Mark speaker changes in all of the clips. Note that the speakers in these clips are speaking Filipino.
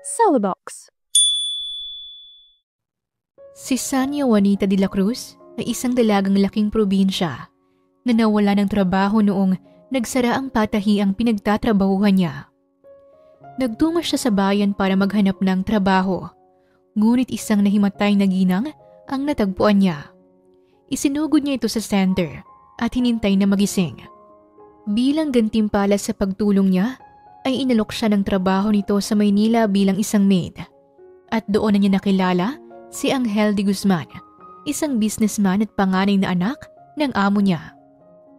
Speaker 1: Celebox.
Speaker 2: Si Sanya Juanita de la Cruz ay isang dalagang laking probinsya na nawala ng trabaho noong nagsara ang patahiang pinagtatrabahuhan niya. Nagtungo siya sa bayan para maghanap ng trabaho, ngunit isang nahimatay na ginang ang natagpuan niya. Isinugod niya ito sa center at hinintay na magising. Bilang gantimpala sa pagtulong niya, ay inalok siya ng trabaho nito sa Maynila bilang isang maid. At doon na niya nakilala si Angel de Guzman, isang businessman at panganay na anak ng amo niya.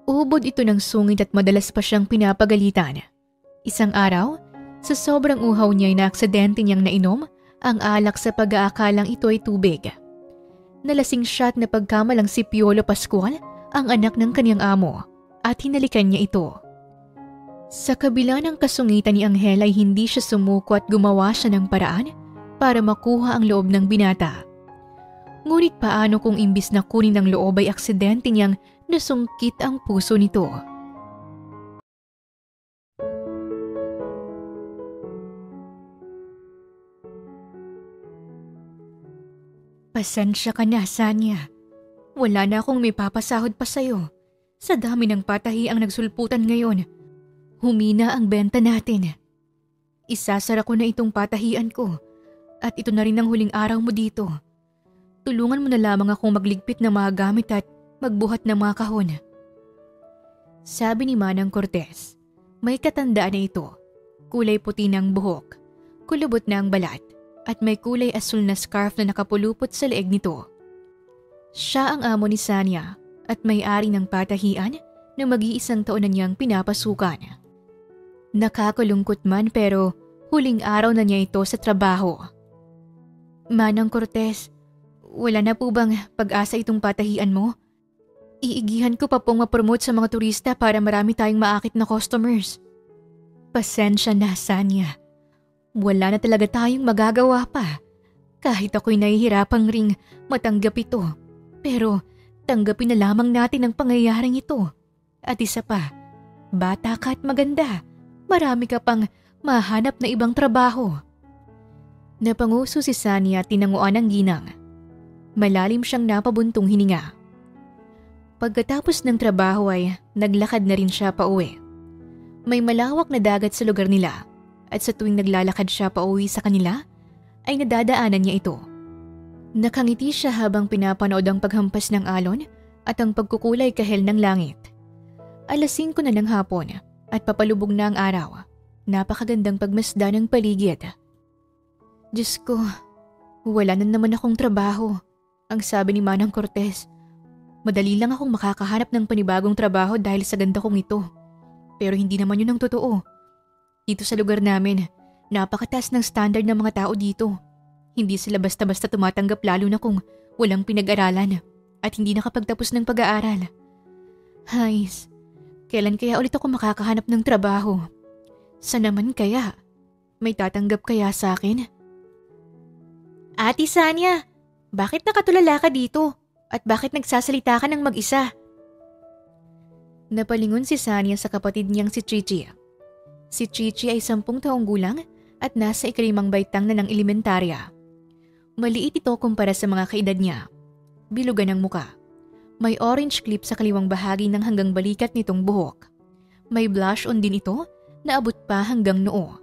Speaker 2: Ubod ito ng sungit at madalas pa siyang pinapagalitan. Isang araw, sa sobrang uhaw niya ay naaksidente niyang nainom ang alak sa pag-aakalang ito ay tubig. Nalasing siya at napagkamalang si Piolo Pascual ang anak ng kanyang amo at hinalikan niya ito. Sa kabila ng kasungitan ni Angel ay hindi siya sumuko at gumawa siya ng paraan para makuha ang loob ng binata. Ngunit paano kung imbis na kunin ang loob ay aksidente niyang nasungkit ang puso nito? Pasensya ka na, Sanya. Wala na akong may papasahod pa sa'yo. Sa dami ng patahi ang nagsulputan ngayon, humina ang benta natin. Isasara ko na itong patahian ko at ito na rin ang huling araw mo dito. Tulungan mo na lamang akong magligpit ng mga gamit at magbuhat ng mga kahon. Sabi ni Manang Cortez, may katandaan na ito. Kulay puti ng buhok, kulubot na ang balat at may kulay asul na scarf na nakapulupot sa leeg nito. Siya ang amo ni Sanya at may-ari ng patahian na mag-iisang taon na niyang pinapasukan. Nakakalungkot man pero huling araw na niya ito sa trabaho. Manang Cortez, wala na po bang pag-asa itong patahian mo? Iigihan ko pa pong mapromote sa mga turista para marami tayong maakit na customers. Pasensya na, Sanya. Wala na talaga tayong magagawa pa. Kahit ako'y nahihirapang ring matanggap ito. Pero tanggapin na lamang natin ang pangyayaring ito. At isa pa, bata ka at maganda. Marami ka pang mahanap na ibang trabaho. Napanguso si Sanya at tinanguan ang ginang. Malalim siyang napabuntong hininga. Pagkatapos ng trabaho ay naglakad na rin siya pauwi. May malawak na dagat sa lugar nila at sa tuwing naglalakad siya pauwi sa kanila ay nadadaanan niya ito. Nakangiti siya habang pinapanood ang paghampas ng alon at ang pagkukulay kahel ng langit. 5:00 na ng hapon at papalubog na ang araw. Napakagandang pagmasda ng paligid. Diyos ko, wala na naman akong trabaho. Ang sabi ni Manang Cortez, madali lang akong makakahanap ng panibagong trabaho dahil sa ganda kong ito. Pero hindi naman yun ang totoo. Dito sa lugar namin, napakataas ng standard ng mga tao dito. Hindi sila basta-basta tumatanggap lalo na kung walang pinag-aralan at hindi nakapagtapos ng pag-aaral. Hays, kailan kaya ulit ako makakahanap ng trabaho? Saan naman kaya? May tatanggap kaya sa akin? Ate Sanya, bakit nakatulala ka dito? At bakit nagsasalita ka ng mag-isa? Napalingon si Sanya sa kapatid niyang si Chichi. Si Chichi ay 10 taong gulang at nasa 5 baitang na ng elementarya. Maliit ito kumpara sa mga kaedad niya. Bilugan ang muka. May orange clip sa kaliwang bahagi ng hanggang balikat nitong buhok. May blush on din ito na abot pa hanggang noo.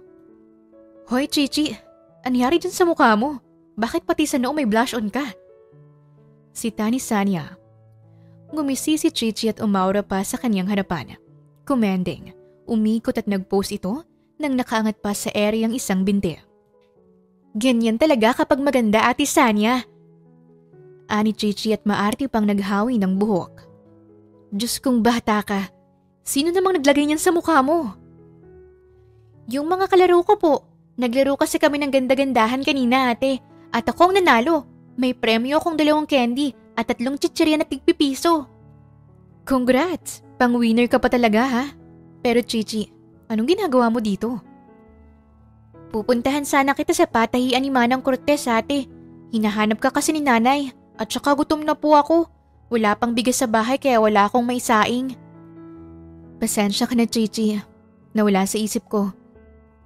Speaker 2: Hoy Chichi, anyari dyan sa mukha mo? Bakit pati sa noo may blush on ka? Sita ni Sanya. Ngumisi si Chichi at umaura pa sa kanyang harapan. Commanding, umikot at nag-pose ito nang nakaangat pa sa ere ang isang binti. Ganyan talaga kapag maganda, Ate Sanya. Ani Chichi at maarte pang naghawi ng buhok. Diyos kong bata ka, sino namang naglagay niyan sa mukha mo? Yung mga kalaro ko po. Naglaro kasi kami ng ganda-gandahan kanina, ate. At ako ang nanalo. May premyo akong 2 candy at 3 chichirya na tig-pipiso. Congrats! Pang-winner ka pa talaga, ha? Pero Chichi, anong ginagawa mo dito? Pupuntahan sana kita sa patahian ni Manang Cortez, ate. Hinahanap ka kasi ni nanay. At saka gutom na po ako. Wala pang bigas sa bahay kaya wala akong maisaing. Pasensya ka na, Chichi. Nawala sa isip ko.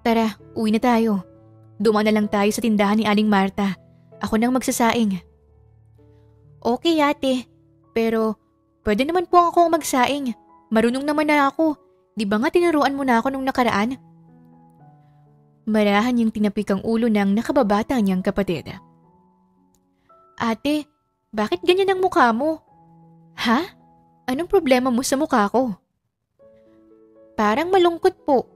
Speaker 2: Tara, uwi na tayo. Dumaan na lang tayo sa tindahan ni Aling Marta. Ako nang magsasaing. Okay ate, pero pwede naman po ako magsaing. Marunong naman na ako. Di ba nga tinuruan mo na ako nung nakaraan? Marahan niyang tinapik ang ulo ng nakababata niyang kapatid. Ate, bakit ganyan ang mukha mo? Ha? Anong problema mo sa mukha ko? Parang malungkot po.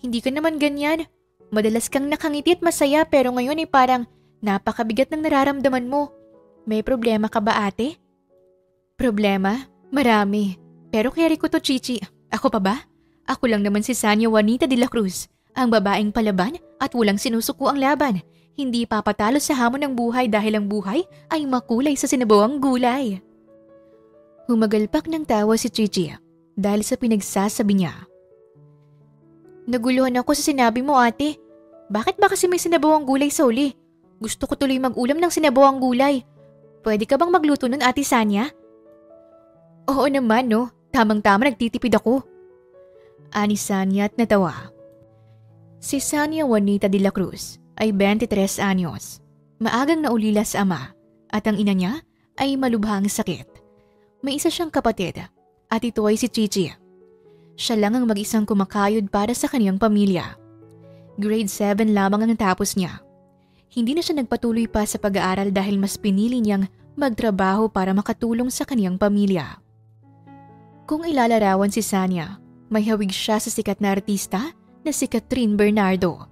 Speaker 2: Hindi ka naman ganyan. Madalas kang nakangiti at masaya pero ngayon ay parang napakabigat ng nararamdaman mo. May problema ka ba ate? Problema? Marami. Pero kaya ko to Chichi. Ako pa ba? Ako lang naman si Sanya Juanita de la Cruz. Ang babaeng palaban at walang sinusuko ang laban. Hindi papatalo sa hamon ng buhay dahil ang buhay ay makulay sa sinabawang gulay. Humagalpak ng tawa si Chichi dahil sa pinagsasabi niya. Naguluhan ako sa sinabi mo ate. Bakit ba kasi may sinabawang gulay sa uli? Gusto ko tuloy mag-ulam ng sinabawang gulay. Pwede ka bang magluto nun ate Sanya? Oo naman no, tamang-tama nagtitipid ako. Ani Sanya at natawa. Si Sanya Juanita de la Cruz ay 23 anyos. Maagang naulila sa ama at ang ina niya ay malubhang sakit. May isa siyang kapatid at ito ay si Chichi. Siya lang ang mag-isang kumakayod para sa kaniyang pamilya. Grade 7 lamang ang natapos niya. Hindi na siya nagpatuloy pa sa pag-aaral dahil mas pinili niyang magtrabaho para makatulong sa kaniyang pamilya. Kung ilalarawan si Sanya, may hawig siya sa sikat na artista na si Catherine Bernardo.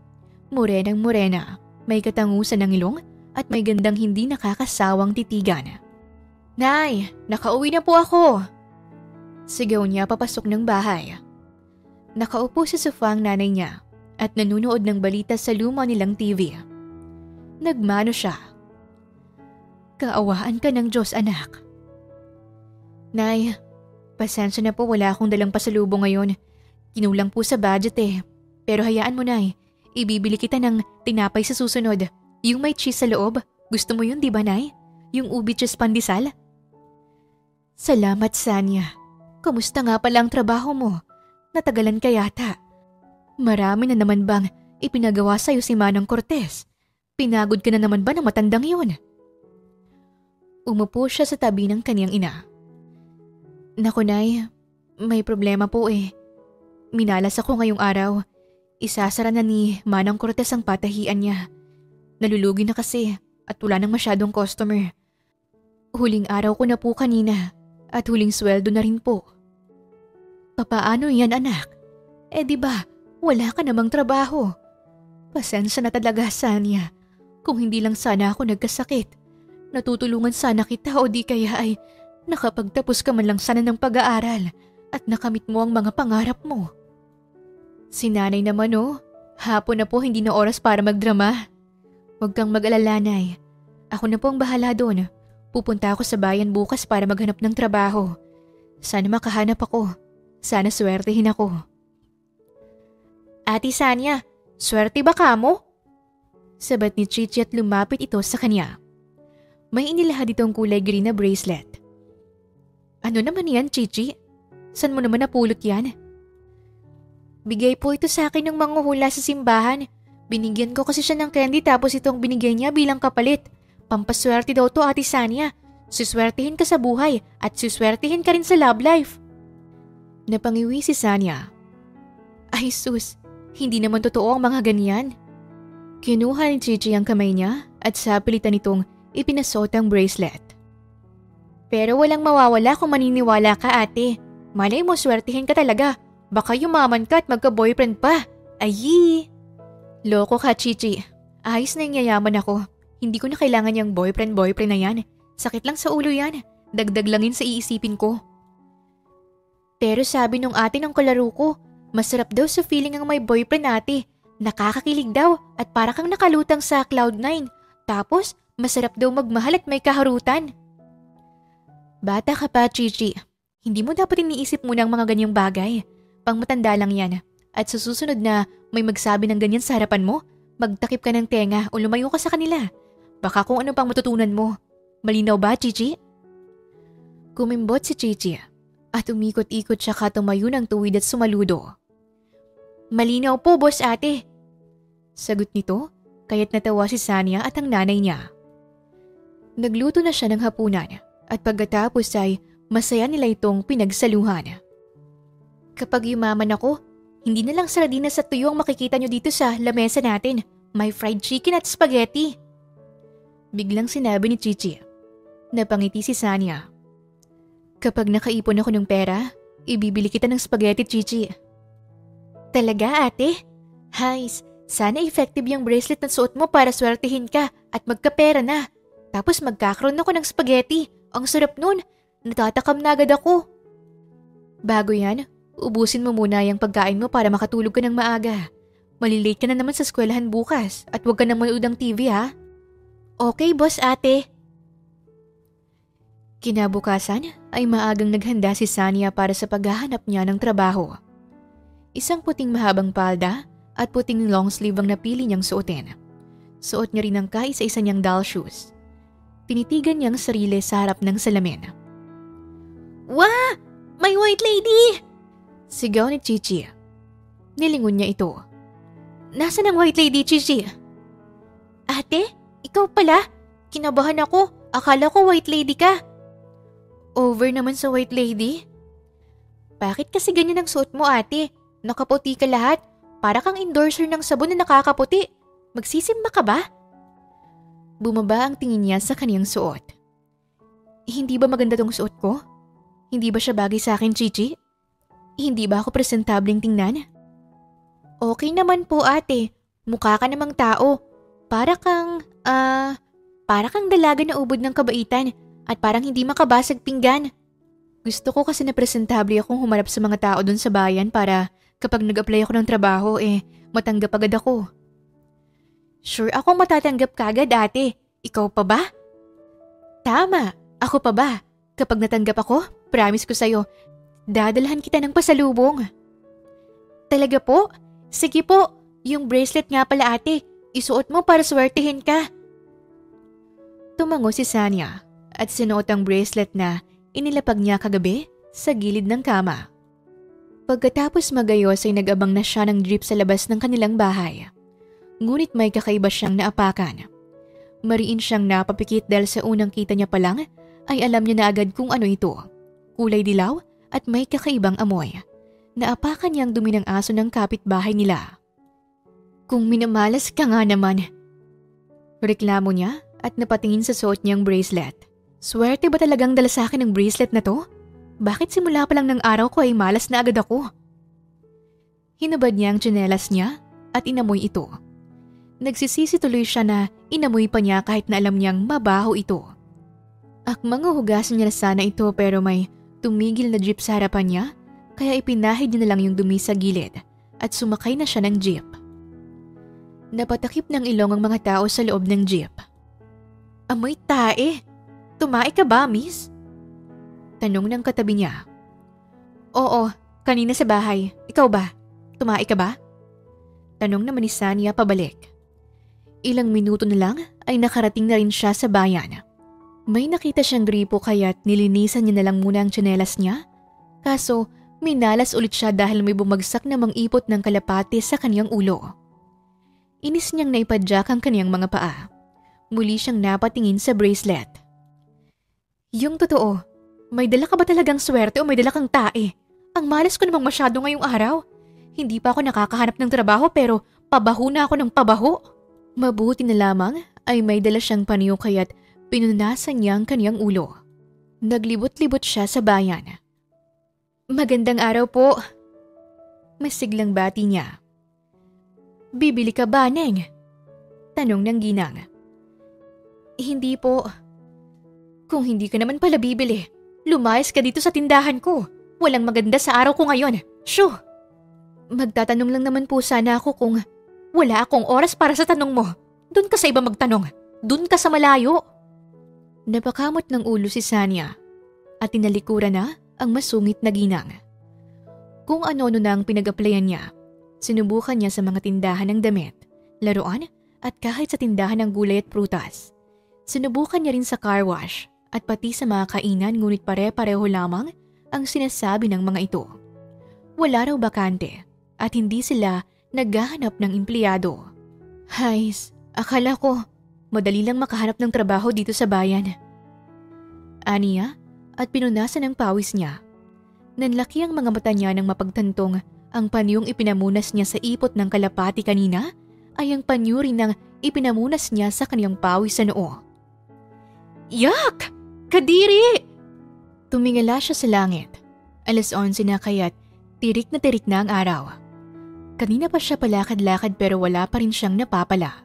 Speaker 2: Morenang morena, may katangusan ng ilong at may gandang hindi nakakasawang titigan. Nay, nakauwi na po ako! Sigaw niya papasok ng bahay. Nakaupo sa sofa ang nanay niya at nanunood ng balita sa luma nilang TV. Nagmano siya. Kaawaan ka ng Diyos anak. Nay, pasensya na po wala akong dalang pasalubong ngayon. Kinulang po sa budget eh. Pero hayaan mo nay, ibibili kita ng tinapay sa susunod. Yung may cheese sa loob. Gusto mo yun di ba nay? Yung ubi cheese pandesal? Salamat Sanya. Kamusta nga pala ang trabaho mo? Natagalan ka yata. Marami na naman bang ipinagawa sa'yo si Manang Cortez? Pinagod ka na naman ba ng matandang yun? Umupo siya sa tabi ng kaniyang ina. Naku nay, may problema po eh. Minalas ako ngayong araw. Isasara na ni Manang Cortez ang patahian niya. Nalulugi na kasi at wala nang masyadong customer. Huling araw ko na po kanina at huling sweldo na rin po. Papaano yan anak? Eh di ba, wala ka namang trabaho. Pasensya na talaga Sanya. Kung hindi lang sana ako nagkasakit. Natutulungan sana kita o di kaya ay nakapagtapos ka man lang sana ng pag-aaral at nakamit mo ang mga pangarap mo. Si nanay naman hapon na po hindi na oras para magdrama. Huwag kang mag-alala nay. Ako na po ang bahala doon. Pupunta ako sa bayan bukas para maghanap ng trabaho. Sana makahanap ako. Sana swertehin ako. Ate Sanya, swerte ba ka mo? Sabat ni Chichi at lumapit ito sa kanya. May inilahad itong kulay green na bracelet. Ano naman yan Chichi? San mo naman napulot yan? Bigay po ito sa akin ng manghuhula sa simbahan. Binigyan ko kasi siya ng candy tapos itong binigay niya bilang kapalit. Pampaswerte daw to Ate Sanya. Suswertihin ka sa buhay at suswertihin ka rin sa love life. Napangiwi si Sanya. Ay sus, hindi naman totoo ang mga ganyan. Kinuha ni Chichi ang kamay niya at sa pilitan nitong ipinasot ang bracelet. Pero walang mawawala kung maniniwala ka ate. Malay mo swertihin ka talaga. Baka yumaman ka at magka-boyfriend pa. Ayi! Loko ka, Chichi. Ayos na yung yayaman ako. Hindi ko na kailangan yung boyfriend na yan. Sakit lang sa ulo yan. Dagdag langin sa iisipin ko. Pero sabi nung ate ng kalaro ko, masarap daw sa feeling ang may boyfriend ate. Nakakakilig daw at para kang nakalutang sa Cloud9. Tapos, masarap daw magmahal at may kaharutan. Bata ka pa, Chichi. Hindi mo dapat iniisip muna ang mga ganyang bagay. Pangmatanda lang yan. At sa susunod na may magsabi ng ganyan sa harapan mo, magtakip ka ng tenga o lumayo ka sa kanila. Baka kung ano pang matutunan mo. Malinaw ba, Chichi? Kumimbot si Chichi at umikot-ikot siya katumayo ng tuwid at sumaludo. Malinaw po, boss ate. Sagot nito kaya't natawa si Sanya at ang nanay niya. Nagluto na siya ng hapunan at pagkatapos ay masaya nila itong pinagsaluhan. Kapag yumaman ako, hindi na lang sardinas at tuyo ang makikita nyo dito sa lamesa natin. May fried chicken at spaghetti. Biglang sinabi ni Chichi. Napangiti si Sanya. Kapag nakaipon ako ng pera, ibibili kita ng spaghetti, Chichi. Talaga, ate? Hays, sana effective yung bracelet na suot mo para swertihin ka at magkapera na. Tapos magkakaroon ako ng spaghetti. Ang sarap nun. Natatakam na agad ako. Bago yan, ubusin mo muna yung pagkain mo para makatulog ka ng maaga. Malilate ka na naman sa eskwelahan bukas at huwag ka na manood ng TV ha. Okay, boss ate. Kinabukasan ay maagang naghanda si Sanya para sa paghahanap niya ng trabaho. Isang puting mahabang palda at puting long sleeve ang napili niyang suotin. Suot niya rin ang kaisa-isa niyang doll shoes. Tinitigan niyang sarili sa harap ng salamin. Wah! May white lady! Sigaw ni Chichi. Nilingon niya ito. Nasaan ang white lady, Chichi? Ate, ikaw pala? Kinabahan ako. Akala ko white lady ka. Over naman sa white lady? Bakit kasi ganyan ang suot mo, ate? Nakaputi ka lahat. Para kang endorser ng sabon na nakakaputi. Magsisimba ka ba? Bumaba ang tingin niya sa kaniyang suot. Hindi ba maganda tong suot ko? Hindi ba siya bagay sa akin, Chichi? Hindi ba ako presentableng tingnan? Okay naman po, ate. Mukha ka namang tao. Para kang dalaga na ubod ng kabaitan at parang hindi makabasag pinggan. Gusto ko kasi na presentable akong humarap sa mga tao doon sa bayan para kapag nag-apply ako ng trabaho matanggap agad ako. Sure akong matatanggap ka agad, ate. Ikaw pa ba? Tama, ako pa ba? Kapag natanggap ako, promise ko sa'yo, dadalhan kita ng pasalubong. Talaga po? Sige po, yung bracelet nga pala ate, isuot mo para swertihin ka. Tumango si Sanya at sinuot ang bracelet na inilapag niya kagabi sa gilid ng kama. Pagkatapos magayos ay nag-abang na siya ng jeep sa labas ng kanilang bahay. Ngunit may kakaiba siyang naapakan. Mariin siyang napapikit dahil sa unang kita niya pa lang ay alam niya na agad kung ano ito. Kulay dilaw at may kakaibang amoy. Naapakan niya ang dumi ng aso ng kapitbahay nila. Kung minamalas ka nga naman. Reklamo niya at napatingin sa suot niyang bracelet. Swerte ba talagang dala sa akin ang bracelet na to? Bakit simula pa lang ng araw ko ay malas na agad ako? Hinubad niya ang tsinelas niya at inamoy ito. Nagsisisi tuloy siya na inamoy pa niya kahit na alam niyang mabaho ito. Akmang hugasan niya na sana ito pero may tumigil na jeep sa harapan niya kaya ipinahid niya na lang yung dumi sa gilid at sumakay na siya ng jeep. Napatakip ng ilong ang mga tao sa loob ng jeep. Amoy tae! Tumae ka ba, miss? Tanong ng katabi niya. Oo, kanina sa bahay. Ikaw ba? Tumae ka ba? Tanong naman ni Sanya pabalik. Ilang minuto na lang ay nakarating na rin siya sa bayan. May nakita siyang gripo kaya't nilinisan niya na lang muna ang tsinelas niya. Kaso minalas ulit siya dahil may bumagsak na mang-ipot ng kalapate sa kanyang ulo. Inis niyang naipadyak ang kanyang mga paa. Muli siyang napatingin sa bracelet. Yung totoo, may dala ka ba talagang swerte o may dala kang tae? Ang malas ko namang masyado ngayong araw. Hindi pa ako nakakahanap ng trabaho pero pabaho na ako ng pabaho. Mabuti na lamang ay may dala siyang panyo kaya't pinunasan niya ang kanyang ulo. Naglibot-libot siya sa bayan. Magandang araw po. Masiglang bati niya. Bibili ka ba, Neng? Tanong ng ginang. Hindi po. Kung hindi ka naman pala bibili, lumayas ka dito sa tindahan ko. Walang maganda sa araw ko ngayon. Shoo! Magtatanong lang naman po sana ako kung wala akong oras para sa tanong mo. Doon ka sa iba magtanong. Doon ka sa malayo. Napakamot ng ulo si Sanya at tinalikuran na ang masungit na ginang. Kung ano-ano na ang pinag-applyan niya, sinubukan niya sa mga tindahan ng damit, laruan at kahit sa tindahan ng gulay at prutas. Sinubukan niya rin sa car wash at pati sa mga kainan ngunit pare-pareho lamang ang sinasabi ng mga ito. Wala raw bakante at hindi sila naghahanap ng empleyado. Hays, Akala ko, madali lang makahanap ng trabaho dito sa bayan. Aniya at pinunasan ng pawis niya. Nanlaki ang mga mata niya nang mapagtantong ang panyong ipinamunas niya sa ipot ng kalapati kanina ay ang panyo rin ng ipinamunas niya sa kaniyang pawis sa noo. Yak! Kadiri! Tumingala siya sa langit. 11:00 na kaya't tirik na ang araw. Kanina pa siya palakad-lakad pero wala pa rin siyang napapala.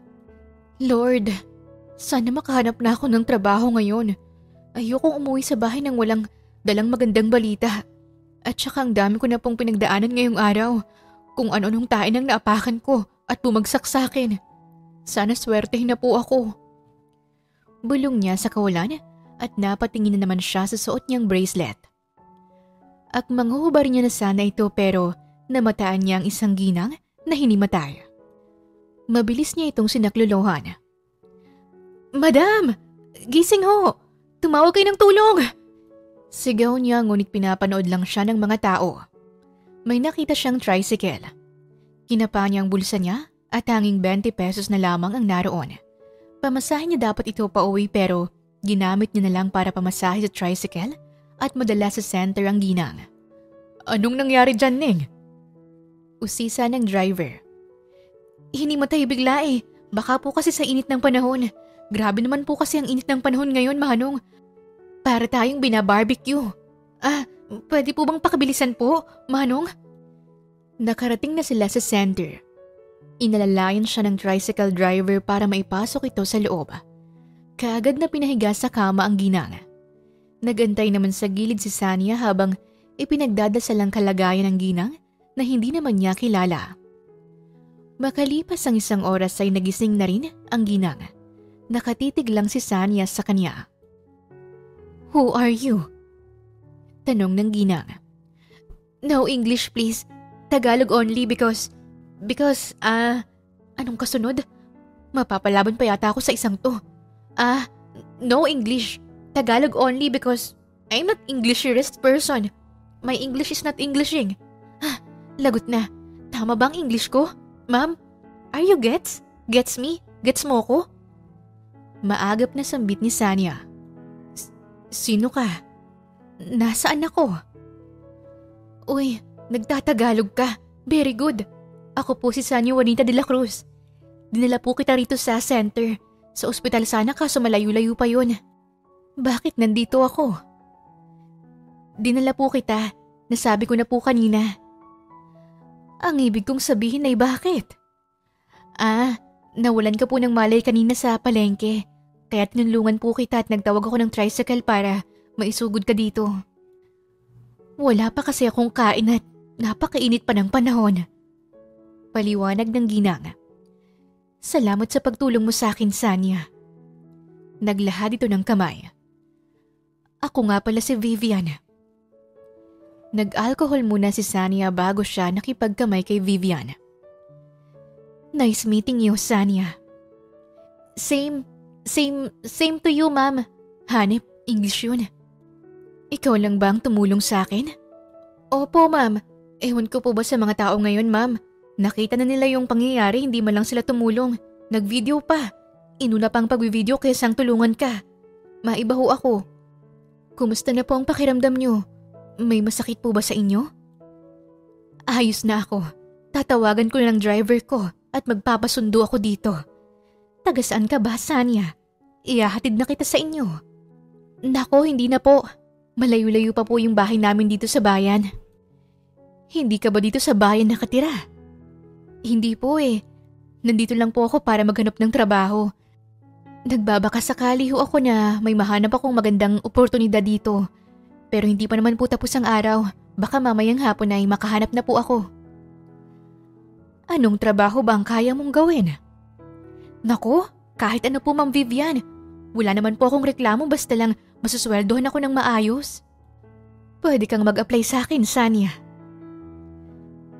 Speaker 2: Lord, sana makahanap na ako ng trabaho ngayon. Ayokong umuwi sa bahay nang walang dalang magandang balita. At saka ang dami ko na pong pinagdaanan ngayong araw. Kung ano-anong tain ang naapakan ko at bumagsak sa akin. Sana swertehin na po ako. Bulong niya sa kawalan at napatingin na naman siya sa suot niyang bracelet. Manghuhubar niya na sana ito pero namataan niya ang isang ginang na hinimatay. Mabilis niya itong sinaklolohan. Madam! Gising ho! Tumawag kayo ng tulong! Sigaw niya ngunit pinapanood lang siya ng mga tao. May nakita siyang tricycle. Kinapa niya ang bulsa niya at tanging 20 pesos na lamang ang naroon. Pamasahe niya dapat ito pauwi pero ginamit niya na lang para pamasahe sa tricycle at madala sa center ang ginang. Anong nangyari dyan, Ning? Usisa ng driver. Hinimatay bigla eh. Baka po kasi sa init ng panahon. Grabe naman po kasi ang init ng panahon ngayon, Manong. Para tayong binabarbecue. Pwede po bang pakabilisan po, Manong? Nakarating na sila sa center. Inalalayan siya ng tricycle driver para maipasok ito sa loob. Kaagad na pinahiga sa kama ang ginang. Nagantay naman sa gilid si Sania habang ipinagdadasal ang kalagayan ng ginang na hindi naman niya kilala. Makalipas ang 1 oras ay nagising na rin ang ginang. Nakatitig lang si Sania sa kanya. Who are you? Tanong ng ginang. No English please. Tagalog only because anong kasunod? Mapapalaban pa yata ako sa isang to. No English. Tagalog only because I'm not Englishist person. My English is not Englishing. Lagot na. Tama ba ang English ko? Ma'am, are you gets? Gets me? Gets mo ko? Maagap na sambit ni Sania. Sino ka? Nasaan ako? Uy, nagtatagalog ka. Very good. Ako po si Sania Juanita de la Cruz. Dinala po kita rito sa center. Sa ospital sana kaso malayo-layo pa yun. Bakit nandito ako? Dinala po kita. Nasabi ko na po kanina. Ang ibig kong sabihin ay bakit? Nawalan ka po ng malay kanina sa palengke. Kaya tinulungan po kita at nagtawag ako ng tricycle para maisugod ka dito. Wala pa kasi akong kain at napakainit pa ng panahon. Paliwanag ng ginang. Salamat sa pagtulong mo sa akin, Sania. Naglahad ito ng kamay. Ako nga pala si Vivian. Nag-alcohol muna si Sania bago siya nakipagkamay kay Vivian. Nice meeting you, Sania. Same to you, ma'am. Hanep, English yun. Ikaw lang ba ang tumulong sa akin? Opo, ma'am. Ewan ko po ba sa mga tao ngayon, ma'am. Nakita na nila yung pangyayari, hindi man lang sila tumulong. Nag-video pa. Inuna pang pag-video kaysa ang tulungan ka. Maiba ho ako. Kumusta na po ang pakiramdam niyo? May masakit po ba sa inyo? Ayos na ako. Tatawagan ko ng driver ko at magpapasundo ako dito. Taga saan ka ba, Sania? Ihahatid na kita sa inyo. Nako, hindi na po. Malayo-layo pa po yung bahay namin dito sa bayan. Hindi ka ba dito sa bayan nakatira? Hindi po eh. Nandito lang po ako para maghanap ng trabaho. Nagbabaka sakali ho ako na may mahanap akong magandang oportunidad dito. Pero hindi pa naman po tapos ang araw. Baka mamayang hapon ay makahanap na po ako. Anong trabaho ba ang kaya mong gawin? Nako, kahit ano po, Ma'am Vivian. Wala naman po akong reklamo basta lang masusweldohan ako ng maayos. Pwede kang mag-apply sa akin, Sania.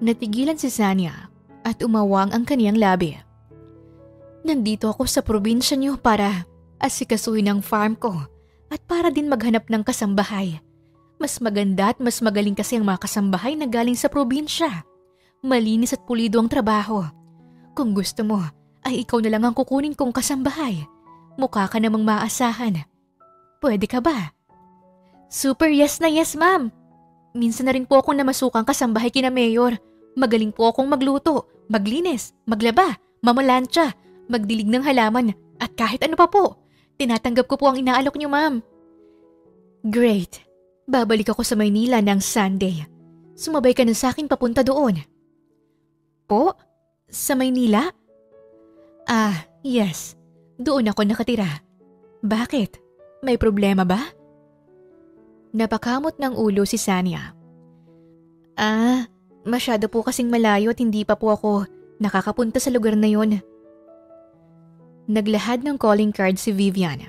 Speaker 2: Natigilan si Sania at umawang ang kaniyang labi. Nandito ako sa probinsya niyo para asikasuhin ang farm ko at para din maghanap ng kasambahay. Mas maganda at mas magaling kasi ang mga kasambahay na galing sa probinsya. Malinis at pulido ang trabaho. Kung gusto mo, ay ikaw na lang ang kukunin kong kasambahay. Mukha ka namang maasahan. Pwede ka ba? Super yes na yes, ma'am. Minsan na rin po akong namasukang kasambahay kina Mayor. Magaling po akong magluto, maglinis, maglaba, mamalansya, magdilig ng halaman at kahit ano pa po. Tinatanggap ko po ang inaalok niyo, ma'am. Great. Babalik ako sa Maynila ng Sunday. Sumabay ka na sa akin papunta doon. Po? Sa Maynila? Ah, yes. Doon ako nakatira. Bakit? May problema ba? Napakamot ng ulo si Sanya. Ah, masyado po kasing malayo at hindi pa po ako nakakapunta sa lugar na yon. Naglahad ng calling card si Vivian.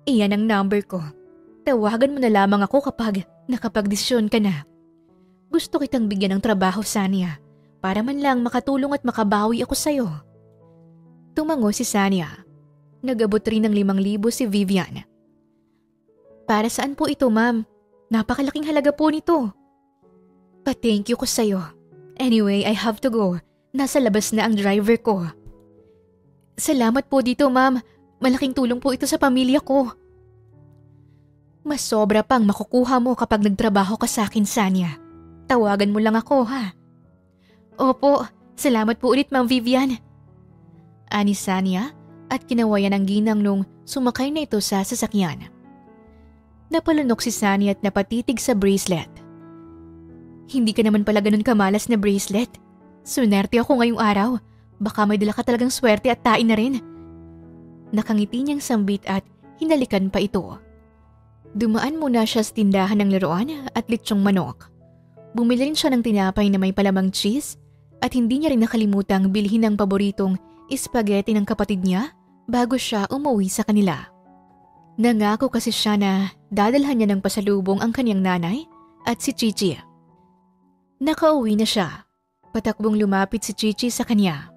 Speaker 2: Iyan ang number ko. Tawagan mo na lamang ako kapag nakapagdesisyon ka na. Gusto kitang bigyan ng trabaho, Sanya, para man lang makatulong at makabawi ako sa'yo. Tumango si Sanya. Nag-abot rin ng 5,000 si Vivian. Para saan po ito, ma'am? Napakalaking halaga po nito. Pa-thank you ko sa'yo. Anyway, I have to go. Nasa labas na ang driver ko. Salamat po dito, ma'am. Malaking tulong po ito sa pamilya ko. Mas sobra pang makukuha mo kapag nagtrabaho ka sa akin, Sanya. Tawagan mo lang ako, ha? Opo, salamat po ulit, Ma'am Vivian. Ani Sanya at kinawayan ang ginang nung sumakay na ito sa sasakyan. Napalunok si Sanya at napatitig sa bracelet. Hindi ka naman pala ganun kamalas na bracelet. Sunerte ako ngayong araw. Baka may dala ka talagang swerte at tain na rin. Nakangiti niyang sambit at hinalikan pa ito. Dumaan muna siya sa tindahan ng laruan at litsyong manok. Bumili rin siya ng tinapay na may palamang cheese at hindi niya rin nakalimutang bilhin ang paboritong spaghetti ng kapatid niya bago siya umuwi sa kanila. Nangako kasi siya na dadalhan niya ng pasalubong ang kanyang nanay at si Chichi. Nakauwi na siya. Patakbong lumapit si Chichi sa kanya.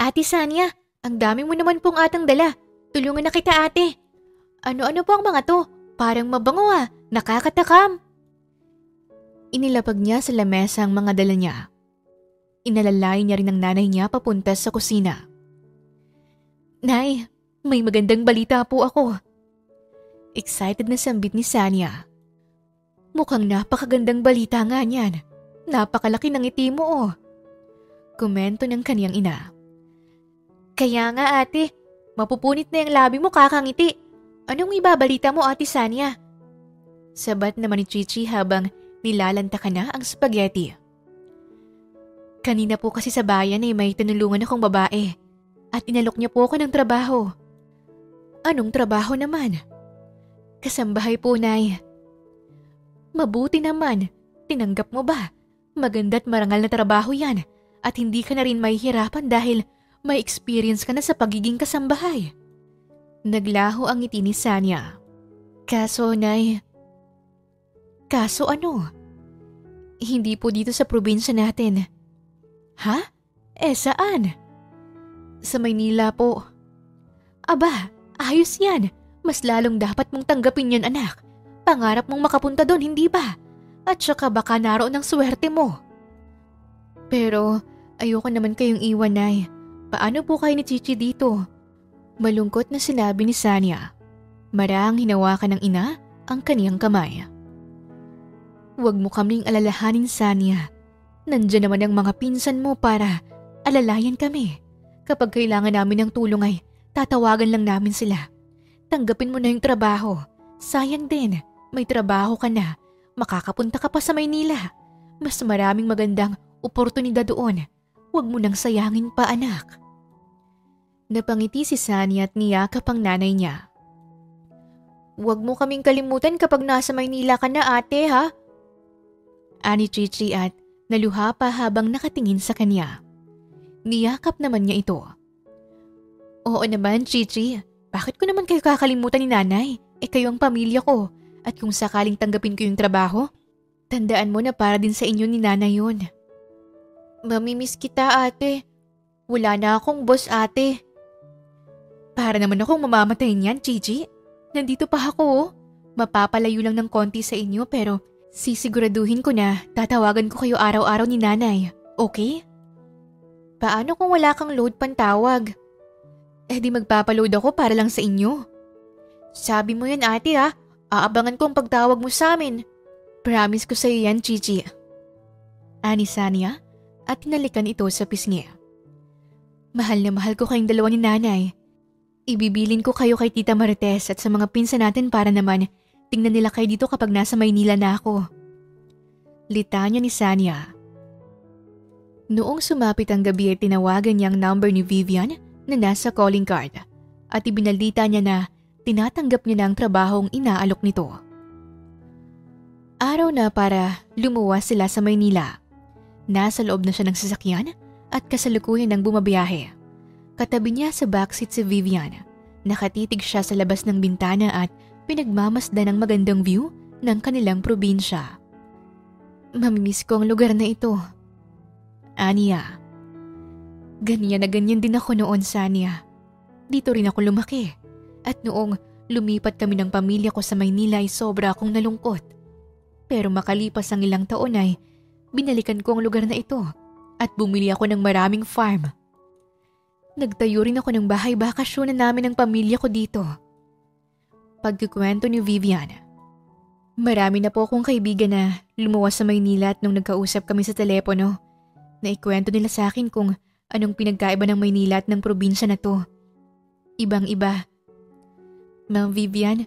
Speaker 2: Ate Sanya, ang dami mo naman pong atang dala. Tulungan na kita, ate. Ano-ano po ang mga to? Parang mabango ah, nakakatakam. Inilapag niya sa lamesa ang mga dala niya. Inalalay niya rin ang nanay niya papunta sa kusina. Nay, may magandang balita po ako. Excited na sambit ni Sanya. Mukhang napakagandang balita nga niyan. Napakalaki ng ngiti mo oh. Komento ng kaniyang ina. Kaya nga ate, mapupunit na yung labi mo kakangiti. Anong ibabalita mo, Ate Sanya? Sabat naman ni Chichi habang nilalantakan na ang spaghetti. Kanina po kasi sa bayan may tinulungan akong babae at inalok niya po ako ng trabaho. Anong trabaho naman? Kasambahay po, Nay. Mabuti naman. Tinanggap mo ba? Maganda't marangal na trabaho yan at hindi ka na rin mahihirapan dahil may experience ka na sa pagiging kasambahay. Naglaho ang ngiti ni Sanya. Kaso, Nay. Kaso ano? Hindi po dito sa probinsya natin. Ha? Saan? Sa Maynila po. Aba, ayos yan. Mas lalong dapat mong tanggapin yan, anak. Pangarap mong makapunta doon, hindi ba? At saka baka naroon ang swerte mo. Pero ayoko naman kayong iwan, Nay. Paano po kayo ni Chichi dito? Malungkot na sinabi ni Sanya. Marahang hinawakan ng ina ang kaniyang kamay. Huwag mo kaming alalahanin, Sanya. Nandiyan naman ang mga pinsan mo para alalayan kami. Kapag kailangan namin ng tulong ay tatawagan lang namin sila. Tanggapin mo na yung trabaho. Sayang din, may trabaho ka na. Makakapunta ka pa sa Maynila. Mas maraming magandang oportunidad doon. Huwag mo nang sayangin pa, anak. Napangiti si Sanya at niyakap ang nanay niya. Huwag mo kaming kalimutan kapag nasa Maynila ka na, ate, ha? Ani Chichi at naluha pa habang nakatingin sa kanya. Niyakap naman niya ito. Oo naman, Chichi. Bakit ko naman kayo kakalimutan ni nanay? Kayo ang pamilya ko. At kung sakaling tanggapin ko yung trabaho, tandaan mo na para din sa inyo ni nanay yun. Mamimiss kita, ate. Wala na akong boss, ate. Para naman akong mamamatay niyan, Chichi. Nandito pa ako, oh. Mapapalayo lang ng konti sa inyo pero sisiguraduhin ko na tatawagan ko kayo araw-araw ni nanay. Okay? Paano kung wala kang load pantawag? Di magpapaload ako para lang sa inyo. Sabi mo yan ate ha, aabangan ko ang pagtawag mo sa amin. Promise ko sa'yo yan, Chichi. Ani Sanya at tinalikan ito sa pisngi. Mahal na mahal ko kayong dalawa ni nanay. Ibibilin ko kayo kay Tita Marites at sa mga pinsan natin para naman tingnan nila kayo dito kapag nasa Maynila na ako. Litanya ni Sanya. Noong sumapit ang gabi ay tinawagan niya ang number ni Vivian na nasa calling card at ibinalita niya na tinatanggap niya na ang trabahong inaalok nito. Araw na para lumuwas sila sa Maynila. Nasa loob na siya ng sasakyan at kasalukuyan ng bumabiyahe. Katabi niya sa backseat si Vivian. Nakatitig siya sa labas ng bintana at pinagmamasdan ang magandang view ng kanilang probinsya. Mamimiss ko ang lugar na ito. Aniya. Ganyan na ganyan din ako noon, Sanya. Dito rin ako lumaki. At noong lumipat kami ng pamilya ko sa Maynila ay sobra akong nalungkot. Pero makalipas ang ilang taon ay binalikan ko ang lugar na ito at bumili ako ng maraming farm. Nagtayo rin ako ng bahay bakasyonan namin ng pamilya ko dito. Pagkukwento ni Vivian. Marami na po akong kaibigan na lumuwas sa Maynila at nung nagkausap kami sa telepono, naikwento nila sa akin kung anong pinagkaiba ng Maynila at ng probinsya na to. Ibang-iba. Ma'am Vivian,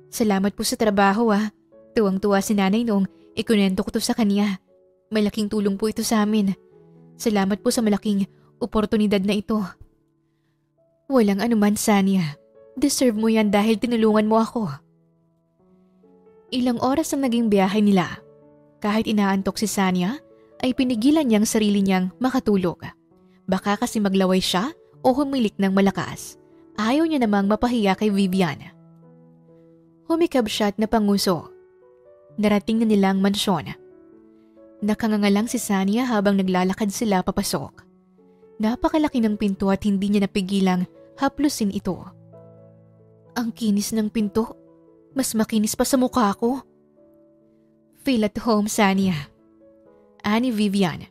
Speaker 2: salamat po sa trabaho ah. Tuwang-tuwa si nanay noong ikunento ko to sa kanya. Malaking tulong po ito sa amin. Salamat po sa malaking oportunidad na ito. Walang anuman, Sanya. Deserve mo yan dahil tinulungan mo ako. Ilang oras ang naging biyahe nila. Kahit inaantok si Sanya, ay pinigilan niyang sarili niyang makatulog. Baka kasi maglaway siya o humilik ng malakas. Ayaw niya namang mapahiya kay Vivian. Humikab siya at napanguso. Narating na nilang mansyon. Nakangangalang si Sanya habang naglalakad sila papasok. Napakalaki ng pinto at hindi niya napigilang haplusin ito. Ang kinis ng pinto, mas makinis pa sa mukha ko. Feel at home, Sanya. Ani Vivian.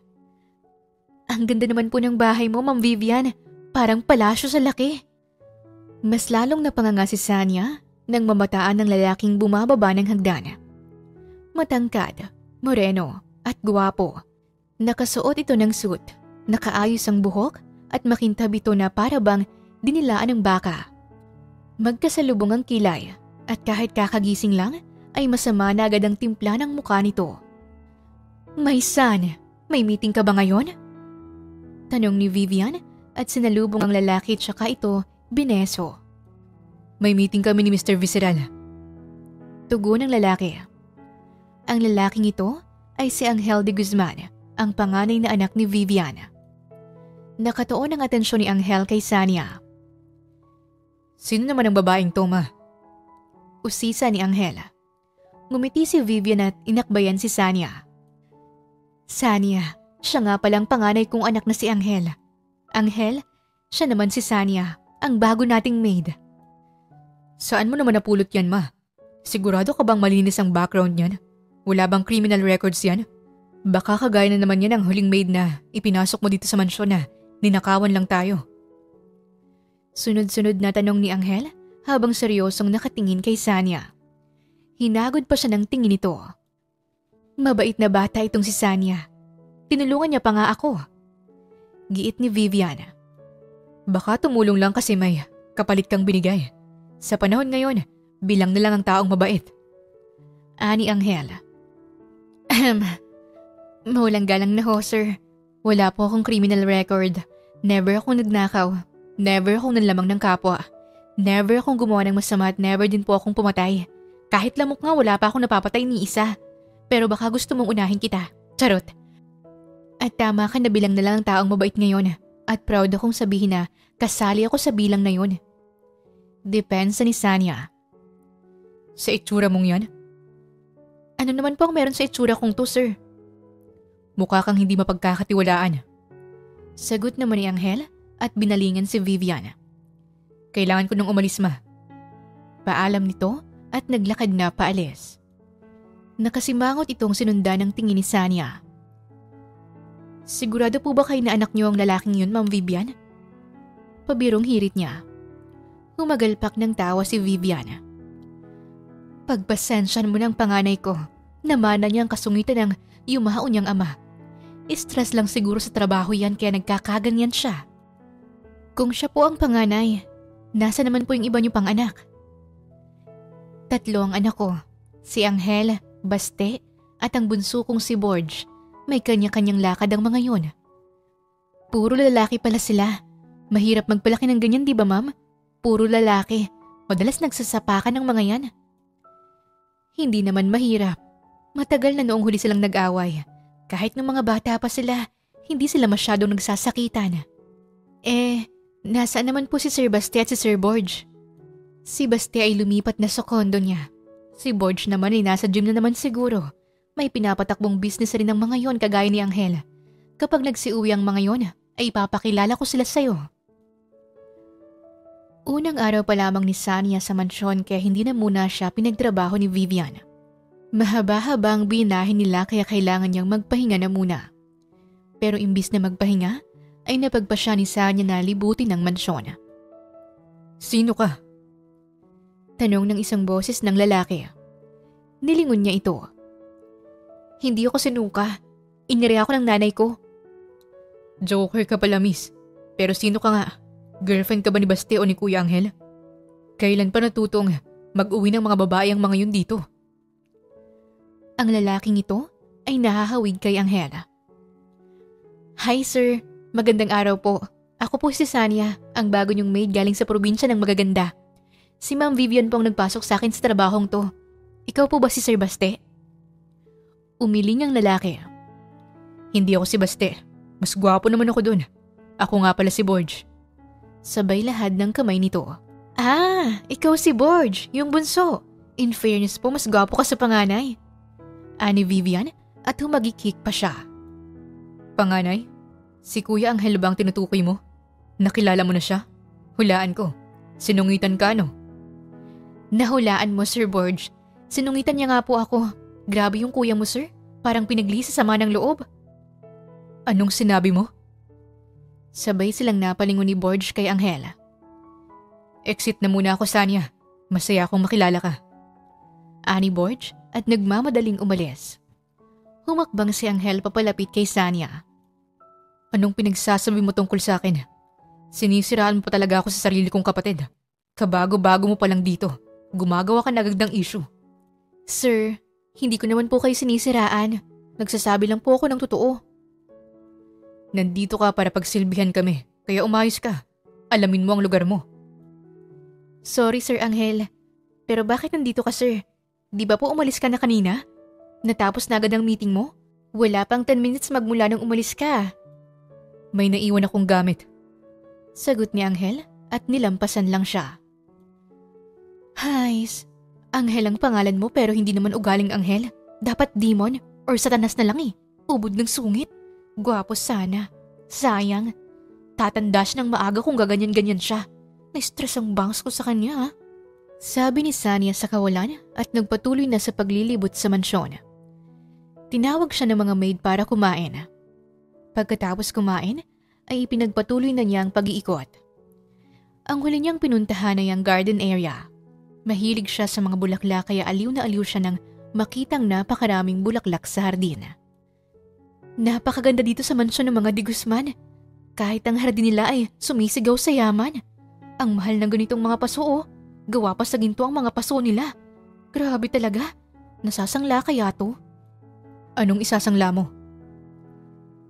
Speaker 2: Ang ganda naman po ng bahay mo, Ma'am Vivian. Parang palasyo sa laki. Mas lalong napanganga si Sanya nang mamataan ng lalaking bumababa ng hagdan. Matangkad, moreno at guwapo. Nakasuot ito ng suit, nakaayos ang buhok at makintab ito na para bang dinilaan ng baka. Magkasalubong ang kilay at kahit kakagising lang ay masama na agad ang timpla ng mukha nito. May son, may meeting ka ba ngayon? Tanong ni Vivian at sinalubong ang lalaki at saka ito bineso. May meeting kami ni Mr. Visceral. Tugon ng lalaki. Ang lalaking ito ay si Angel de Guzman, ang panganay na anak ni Vivian. Nakatuon ang atensyon ni Angel kay Sanya. Sino naman ang babaeng to, ma? Usisa ni Angel. Ngumiti si Vivian at inakbayan si Sanya. Sanya, siya nga palang panganay kong anak na si Angel. Angel, siya naman si Sanya, ang bago nating maid. Saan mo naman napulot yan, ma? Sigurado ka bang malinis ang background niyan? Wala bang criminal records yan? Baka kagaya na naman yan ang huling maid na ipinasok mo dito sa mansyon na ninakawan lang tayo. Sunod-sunod na tanong ni Angel habang seryosong nakatingin kay Sanya. Hinagod pa siya ng tingin nito. Mabait na bata itong si Sanya. Tinulungan niya pa nga ako. Giit ni Vivian. Baka tumulong lang kasi may kapalit kang binigay. Sa panahon ngayon, bilang na lang ang taong mabait. Ani Angel. Mawalang galang na ho, sir. Wala po akong criminal record. Never akong nagnakaw. Never akong nanlamang ng kapwa. Never akong gumawa ng masama at never din po akong pumatay. Kahit lamok nga wala pa akong napapatay ni isa. Pero baka gusto mong unahin kita. Charot. At tama ka na bilang na lang ang taong mabait ngayon. At proud akong sabihin na kasali ako sa bilang na yun. Depensa ni Sanya. Sa itsura mong yan? Ano naman po ang meron sa itsura kong to, sir? Mukha kang hindi mapagkakatiwalaan. Sagot naman ni Angel at binalingan si Vivian. Kailangan ko nang umalis, ma. Paalam nito at naglakad na paalis. Nakasimangot itong sinundan ng tingin ni Sanya. Sigurado po ba kayo na anak niyo ang lalaking yun, Ma'am Vivian? Pabirong hirit niya. Humagalpak ng tawa si Vivian. Pagpasensyan mo ng panganay ko, namana niyang kasungitan ng yumao niyang ama. Stress lang siguro sa trabaho yan kaya nagkakaganyan siya. Kung siya po ang panganay, nasa naman po yung iba niyo pang anak? 3 ang anak ko, si Angel, Baste, at ang bunso kong si Borge. May kanya-kanyang lakad ang mga yun. Puro lalaki pala sila. Mahirap magpalaki ng ganyan, di ba ma'am? Puro lalaki. Madalas nagsasapakan ng mga yan. Hindi naman mahirap. Matagal na noong huli silang nag-away. Kahit ng mga bata pa sila, hindi sila masyadong nagsasakitan. Nasaan naman po si Sir Baste at si Sir Borge? Si Baste ay lumipat na sa kondo niya. Si Borge naman ay nasa gym na naman siguro. May pinapatakbong business rin ng mga yon kagaya ni Angel. Kapag nagsiuwi ang mga yon, ay ipapakilala ko sila sa'yo. Unang araw pa lamang ni Sania sa mansyon kaya hindi na muna siya pinagtrabaho ni Vivian. Mahaba-haba ang binahin nila kaya kailangan niyang magpahinga na muna. Pero imbis na magpahinga, ay napagpa siya ni Sania na libutin ng mansyon. Sino ka? Tanong ng isang boses ng lalaki. Nilingon niya ito. Hindi ako sinuka. Inire ako ng nanay ko. Joker ka pala, miss. Pero sino ka nga? Girlfriend ka ba ni Baste o ni Kuya Angel? Kailan pa natutong mag-uwi ng mga babae ang mga yun dito? Ang lalaking ito ay nahahawig kay Angel. Hi sir, magandang araw po. Ako po si Sania, ang bago niyong maid galing sa probinsya ng magaganda. Si Ma'am Vivian po ang nagpasok sa akin sa trabahong to. Ikaw po ba si Sir Baste? Umiling ang lalaki. Hindi ako si Baste. Mas gwapo naman ako dun. Ako nga pala si Borge. Sabay lahad ng kamay nito. Ikaw si Borge, yung bunso. In fairness po, mas gwapo ka sa panganay. Ani Vivian at humagikik pa siya. Panganay? Si Kuya Angel ba ang tinutukoy mo? Nakilala mo na siya? Hulaan ko. Sinungitan ka no? Nahulaan mo, Sir Borge. Sinungitan niya nga po ako. Grabe yung kuya mo, sir. Parang pinagli sa sama ng loob. Anong sinabi mo? Sabay silang napalingon ni Borge kay Angel. Exit na muna ako, Sania. Masaya akong makilala ka. Ani Borge at nagmamadaling umalis. Humakbang si Angel papalapit kay Sania. Anong pinagsasabi mo tungkol sa akin? Sinisiraan mo pa talaga ako sa sarili kong kapatid. Kabago-bago mo pa lang dito. Gumagawa ka na agad ng issue. Sir, hindi ko naman po kayo sinisiraan. Nagsasabi lang po ako ng totoo. Nandito ka para pagsilbihan kami, kaya umayos ka. Alamin mo ang lugar mo. Sorry Sir Angel, pero bakit nandito ka sir? Di ba po umalis ka na kanina? Natapos na agad ang meeting mo? Wala pang 10 minutes magmula nang umalis ka. May naiwan akong gamit. Sagot ni Angel at nilampasan lang siya. Hays, Angel ang pangalan mo pero hindi naman ugaling Angel. Dapat demon or satanas na lang eh. Ubod ng sungit. Gwapo sana. Sayang. Tatanda siya ng maaga kung gaganyan-ganyan siya. Na-stress ang bangs ko sa kanya ha. Sabi ni Sania sa kawalan at nagpatuloy na sa paglilibot sa mansyon. Tinawag siya ng mga maid para kumain. Pagkatapos kumain, ay pinagpatuloy na niya ang pag-iikot. Ang huli niyang pinuntahan ay ang garden area. Mahilig siya sa mga bulaklak kaya aliw na aliw siya nang makitang napakaraming bulaklak sa hardin. Napakaganda dito sa mansyon ng mga Di Guzman. Kahit ang hardin nila ay sumisigaw sa yaman. Ang mahal ng ganitong mga paso oh. Gawa pa sa ginto ang mga paso nila. Grabe talaga. Nasasangla kaya to? Anong isasangla mo?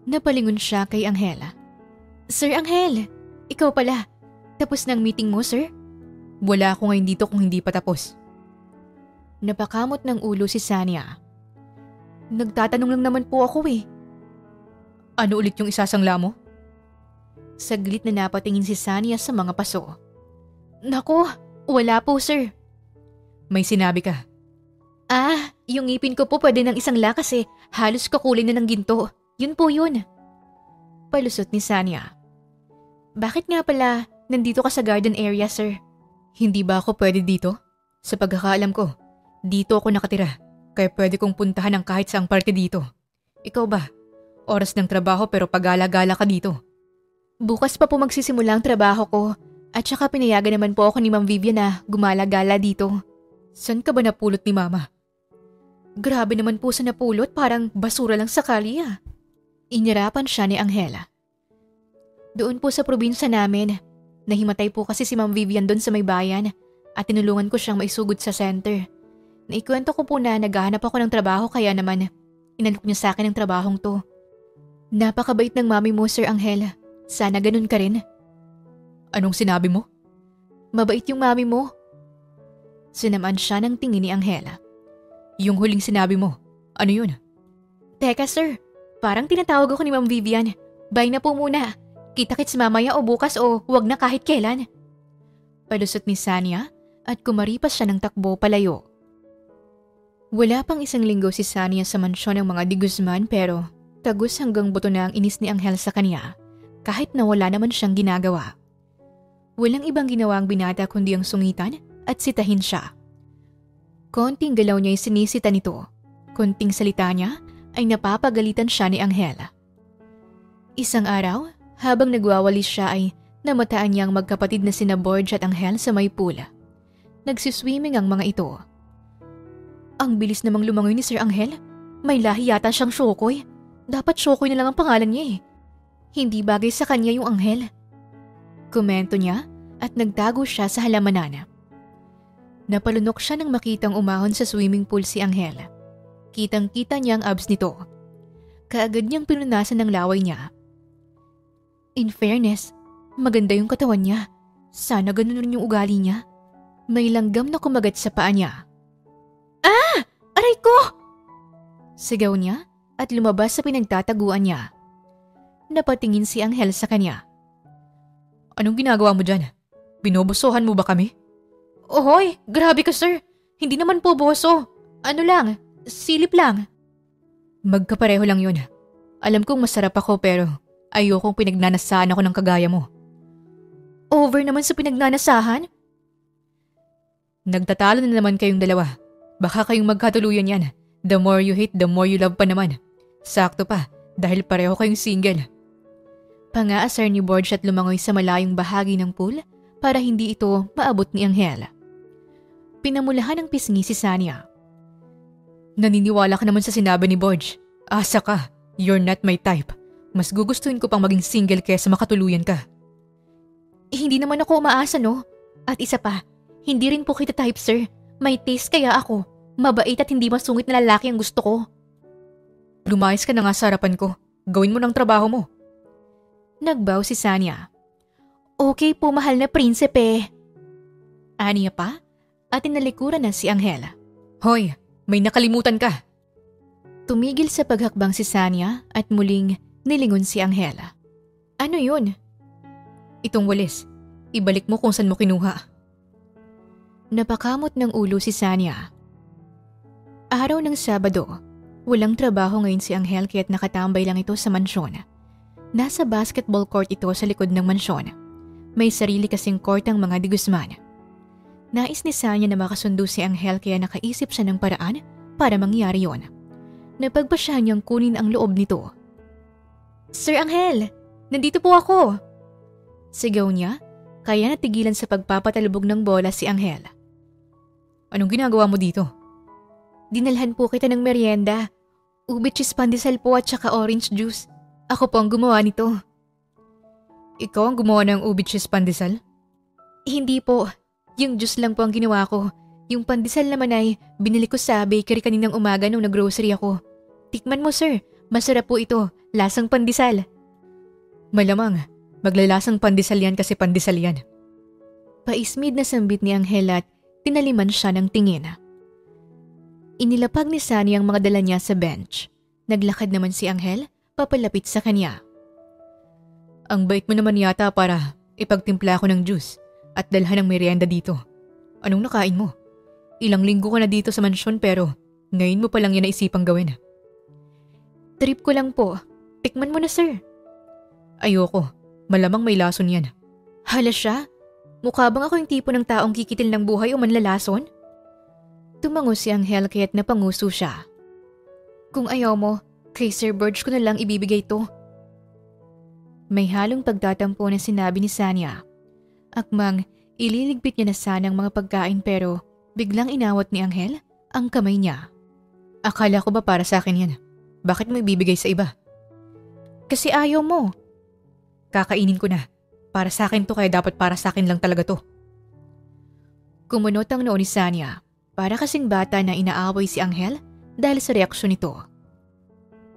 Speaker 2: Napalingon siya kay Angela. Sir Angel, ikaw pala. Tapos na ang meeting mo, sir? Wala ako ngayon dito kung hindi pa tapos. Napakamot ng ulo si Sania. Nagtatanong lang naman po ako eh. Ano ulit yung isasangla mo? Saglit na napatingin si Sania sa mga paso. Nako, wala po sir. May sinabi ka? Yung ngipin ko po pwede ng isangla kasi halos kakulay na ng ginto. Yun po yun. Palusot ni Sania. Bakit nga pala nandito ka sa garden area, sir? Hindi ba ako pwede dito? Sa pagkakaalam ko, dito ako nakatira. Kaya pwede kong puntahan ang kahit saang parte dito. Ikaw ba? Oras ng trabaho pero pagala-gala ka dito. Bukas pa po magsisimula ang trabaho ko at saka pinayagan naman po ako ni Ma'am Vivian na gumala-gala dito. San ka ba napulot ni Mama? Grabe naman po sa napulot, parang basura lang sa kalye ah. Inirapan siya ni Angela. Doon po sa probinsya namin, nahimatay po kasi si Ma'am Vivian doon sa may bayan at tinulungan ko siyang maisugod sa center. Naikwento ko po na naghahanap ako ng trabaho kaya naman inalok niya sa akin ang trabahong to. Napakabait ng mami mo, Sir Angela. Sana ganun ka rin. Anong sinabi mo? Mabait yung mami mo. Sinamaan siya ng tingin ni Angela. Yung huling sinabi mo, ano yun? Teka sir, parang tinatawag ako ni Ma'am Vivian. Bye na po muna. Kita-kits mamaya o bukas o wag na kahit kailan. Palusot ni Sania at kumaripas siya ng takbo palayo. Wala pang isang linggo si Sania sa mansyon ng mga Di Guzman pero tagos hanggang buto na ang inis ni Angel sa kanya kahit na wala naman siyang ginagawa. Walang ibang ginawa ang binata kundi ang sungitan at sitahin siya. Konting galaw niya ay sinisita nito. Konting salita niya ay napapagalitan siya ni Angela. Isang araw, habang nagwawalis siya ay namataan niyang magkapatid na sina Borge at Angel sa may pula. Nagsiswimming ang mga ito. Ang bilis namang lumangoy ni Sir Angel. May lahi yata siyang Shokoy. Dapat Shokoy na lang ang pangalan niya eh. Hindi bagay sa kanya yung Angel. Komento niya at nagtago siya sa halamanan. Napalunok siya nang makitang umahon sa swimming pool si Angela. Kitang-kita niya ang abs nito. Kaagad niyang pinunasan ng laway niya. In fairness, maganda yung katawan niya. Sana ganun rin yung ugali niya. May langgam na kumagat sa paa niya. Ah! Aray ko! Sigaw niya at lumabas sa pinagtataguan niya. Napatingin si Angel sa kanya. Anong ginagawa mo dyan? Binobosohan mo ba kami? Ohoy, grabe ka sir. Hindi naman po boso. Ano lang, silip lang. Magkapareho lang yun. Alam kong masarap ako pero ayokong pinagnanasahan ako ng kagaya mo. Over naman sa pinagnanasahan? Nagtatalo na naman kayong dalawa. Baka kayong magkatuluyan yan. The more you hate, the more you love pa naman. Sakto pa, dahil pareho kayong single. Pangaasar ni Borge at lumangoy sa malayong bahagi ng pool para hindi ito maabot ni Angela. Pinamulahan ng pisngi si Sania. Naniniwala ka naman sa sinabi ni Borge. Asa ka, you're not my type. Mas gugustuhin ko pang maging single kaysa makatuluyan ka. Hindi naman ako umaasa no? At isa pa, hindi rin po kita type sir. May taste kaya ako. Mabait at hindi masungit na lalaki ang gusto ko. Lumayas ka na nga sa harapan ko. Gawin mo ng trabaho mo. Nagbaw si Sania. Okay po mahal na prinsipe. Aniya pa? At inalikuran na si Angela. Hoy, may nakalimutan ka. Tumigil sa paghakbang si Sania at muling nilingon si Angela. Ano yun? Itong walis. Ibalik mo kung saan mo kinuha. Napakamot ng ulo si Sania. Araw ng Sabado, walang trabaho ngayon si Angel kaya't nakatambay lang ito sa mansyon. Nasa basketball court ito sa likod ng mansyon. May sarili kasing court ang mga Di Guzman. Nais ni Sania na makasundo si Angel kaya nakaisip siya ng paraan para mangyari yon. Napagpasyahan niyang kunin ang loob nito. Sir Angel, nandito po ako! Sigaw niya, kaya natigilan sa pagpapatalubog ng bola si Angel. Anong ginagawa mo dito? Dinalhan po kita ng merienda. Ube cheese pandesal po at saka orange juice. Ako po ang gumawa nito. Ikaw ang gumawa ng ube cheese pandesal? Hindi po. Yung juice lang po ang ginawa ko. Yung pandesal naman ay binili ko sa bakery kaninang umaga nung nag-grocery ako. Tikman mo sir, masarap po ito. Lasang pandesal. Malamang, maglalasang pandesal yan kasi pandesal yan. Paismid na sambit ni Angela at tinaliman siya ng tingin. Inilapag ni Sunny ang mga dala niya sa bench. Naglakad naman si Angel papalapit sa kanya. Ang bait mo naman yata para ipagtimpla ako ng juice at dalhan ng merienda dito. Anong nakain mo? Ilang linggo ka na dito sa mansyon pero ngayon mo pa lang yan naisipang gawin. Trip ko lang po. Tikman mo na sir. Ayoko. Malamang may lason yan. Hala siya? Mukha bang ako yung tipo ng taong kikitil ng buhay o manlalason? Tumango si Angel kaya't napanguso siya. Kung ayaw mo, Kay Sir Borge ko na lang ibibigay to. May halong pagtatampo na sinabi ni Sanya. Akmang ililigpit niya na sana ang mga pagkain pero biglang inawat ni Angel ang kamay niya. Akala ko ba para sa akin yan? Bakit mo ibibigay sa iba? Kasi ayaw mo. Kakainin ko na. Para sa akin to kaya dapat para sa akin lang talaga to. Kumunot ang noo ni Sanya. Para kasing bata na inaaway si Angel dahil sa reaksyon nito.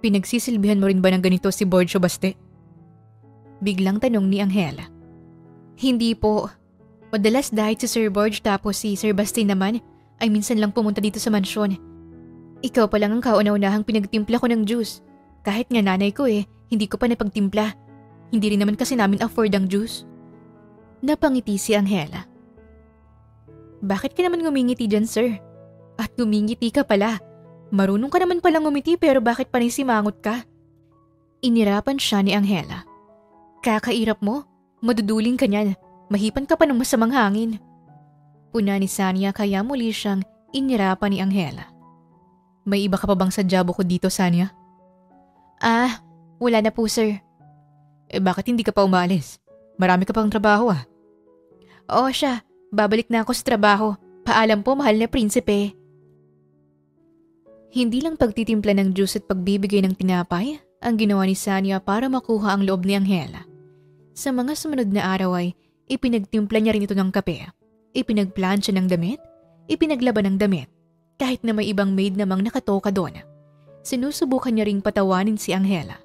Speaker 2: Pinagsisilbihan mo rin ba ng ganito si Borge o Baste? Biglang tanong ni Angel. Hindi po. Madalas dahil si Sir Borge tapos si Sir Baste naman ay minsan lang pumunta dito sa mansyon. Ikaw pa lang ang kauna-unahang pinagtimpla ko ng juice. Kahit nga nanay ko hindi ko pa napagtimpla. Hindi rin naman kasi namin afford ang juice. Napangiti si Angel. Bakit ka naman ngumingiti dyan, sir? At ngumingiti ka pala. Marunong ka naman palang ngumiti pero bakit panisimangot ka? Inirapan siya ni Angela. Kakairap mo, maduduling ka niyan. Mahipan ka pa ng masamang hangin. Puna ni Sanya kaya muli siyang inirapan ni Angela. May iba ka pa bang sadya bukod dito, Sanya? Wala na po, sir. Bakit hindi ka pa umalis? Marami ka pang trabaho Oo siya, babalik na ako sa trabaho. Paalam po, mahal na prinsipe. Hindi lang pagtitimpla ng juice at pagbibigay ng tinapay ang ginawa ni Sanya para makuha ang loob ni Angela. Sa mga sumunod na araw ay ipinagtimpla niya rin ito ng kape, ipinagplansya ng damit, ipinaglaban ng damit, kahit na may ibang maid namang nakatoka doon. Sinusubukan niya ring patawanin si Angela.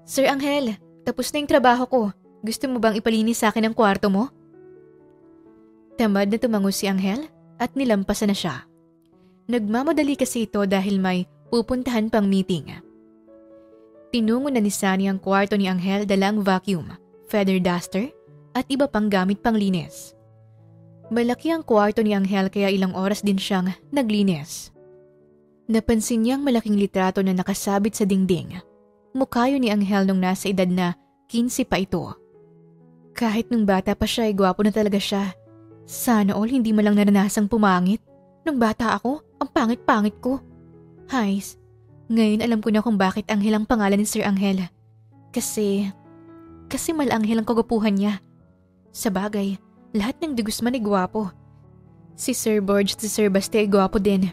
Speaker 2: Sir Angel, tapos na yung trabaho ko. Gusto mo bang ipalinis sa akin ang kwarto mo? Tamad na tumango si Angel at nilampasan na siya. Nagmamadali kasi ito dahil may pupuntahan pang meeting. Tinungo na ni Sunny ang kwarto ni Angel dalang vacuum, feather duster at iba pang gamit panglinis. Malaki ang kwarto ni Angel kaya ilang oras din siyang naglinis. Napansin niyang malaking litrato na nakasabit sa dingding. Mukha yun ni Angel nung nasa edad na 15 pa ito. Kahit nung bata pa siya ay gwapo na talaga siya. Sana all hindi mo lang naranasang pumangit. Nung bata ako, ang pangit-pangit ko. Hays, ngayon alam ko na kung bakit Angel ang pangalan ni Sir Angel. Kasi malanghel ang kagapuhan niya. Sa bagay, lahat ng De Guzman ay gwapo. Si Sir Borge at si Sir Baste ay gwapo din.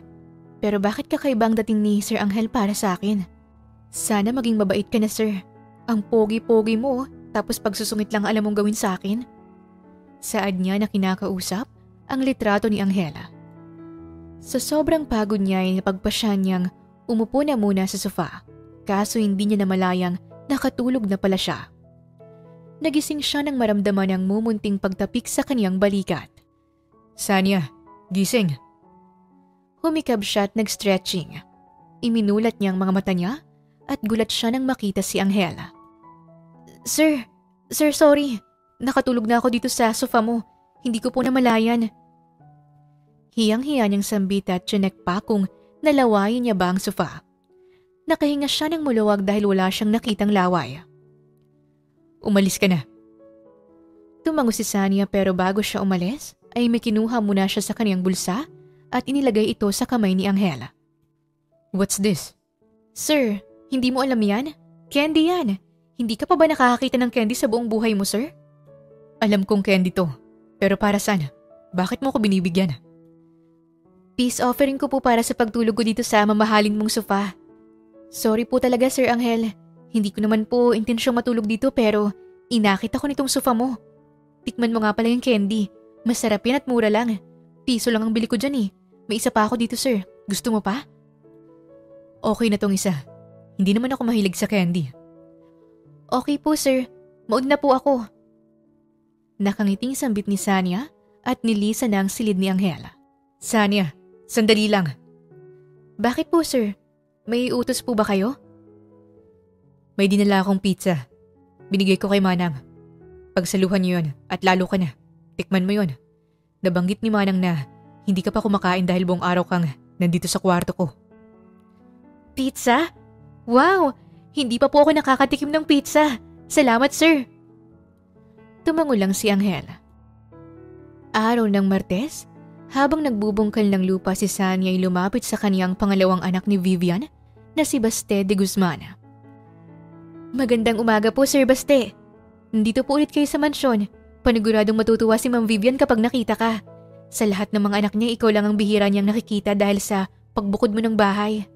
Speaker 2: Pero bakit kakaiba ang dating ni Sir Angel para sa akin? Sana maging mabait ka na, sir. Ang pogi-pogi mo, tapos pagsusungit lang alam mong gawin sa akin. Saad niya na kinakausap ang litrato ni Angela. Sa sobrang pagod niya ay napagpasya niyang umupo na muna sa sofa, kaso hindi niya namalayang nakatulog na pala siya. Nagising siya nang maramdaman ang mumunting pagtapik sa kaniyang balikat. Sanya, gising. Humikab siya at nag-stretching. Iminulat niya ang mga mata niya at gulat siya nang makita si Angela. Sir, sorry. Nakatulog na ako dito sa sofa mo. Hindi ko po namalayan. Hiyang-hiya niyang sambit at tiyanek pa kung nalawayan niya ba ang sofa. Nakahinga siya ng muluwag dahil wala siyang nakitang laway. Umalis ka na. Tumango si Sanya pero bago siya umalis ay may kinuha muna siya sa kaniyang bulsa at inilagay ito sa kamay ni Angela. What's this? Sir, hindi mo alam yan? Candy yan. Hindi ka pa ba nakakakita ng candy sa buong buhay mo, sir? Alam kong candy to. Pero para saan? Bakit mo ko binibigyan? Peace offering ko po para sa pagtulog ko dito sa mamahalin mong sofa. Sorry po talaga, Sir Angel. Hindi ko naman po intensyong matulog dito pero inakit ako nitong sofa mo. Tikman mo nga pala yung candy. Masarap yan at mura lang. Piso lang ang bili ko dyan eh. May isa pa ako dito, sir. Gusto mo pa? Okay na tong isa. Hindi naman ako mahilig sa candy. Okay po, sir. Mauna po ako. Nakangiting sambit ni Sanya at nilisa na ang silid ni Angela. Sanya, sandali lang. Bakit po, sir? May utos po ba kayo? May dinala akong pizza. Binigay ko kay Manang. Pagsaluhan niyo yun at lalo ka na. Tikman mo yun. Nabanggit ni Manang na hindi ka pa kumakain dahil buong araw kang nandito sa kwarto ko. Pizza? Wow! Hindi pa po ako nakakatikim ng pizza. Salamat, sir. Tumango lang si Angela. Araw ng Martes, habang nagbubungkal ng lupa si Sanya ay lumapit sa kaniyang pangalawang anak ni Vivian na si Baste de Guzman. Magandang umaga po, Sir Baste. Nandito po ulit kayo sa mansyon. Paniguradong matutuwa si Ma'am Vivian kapag nakita ka. Sa lahat ng mga anak niya, ikaw lang ang bihira niyang nakikita dahil sa pagbukod mo ng bahay.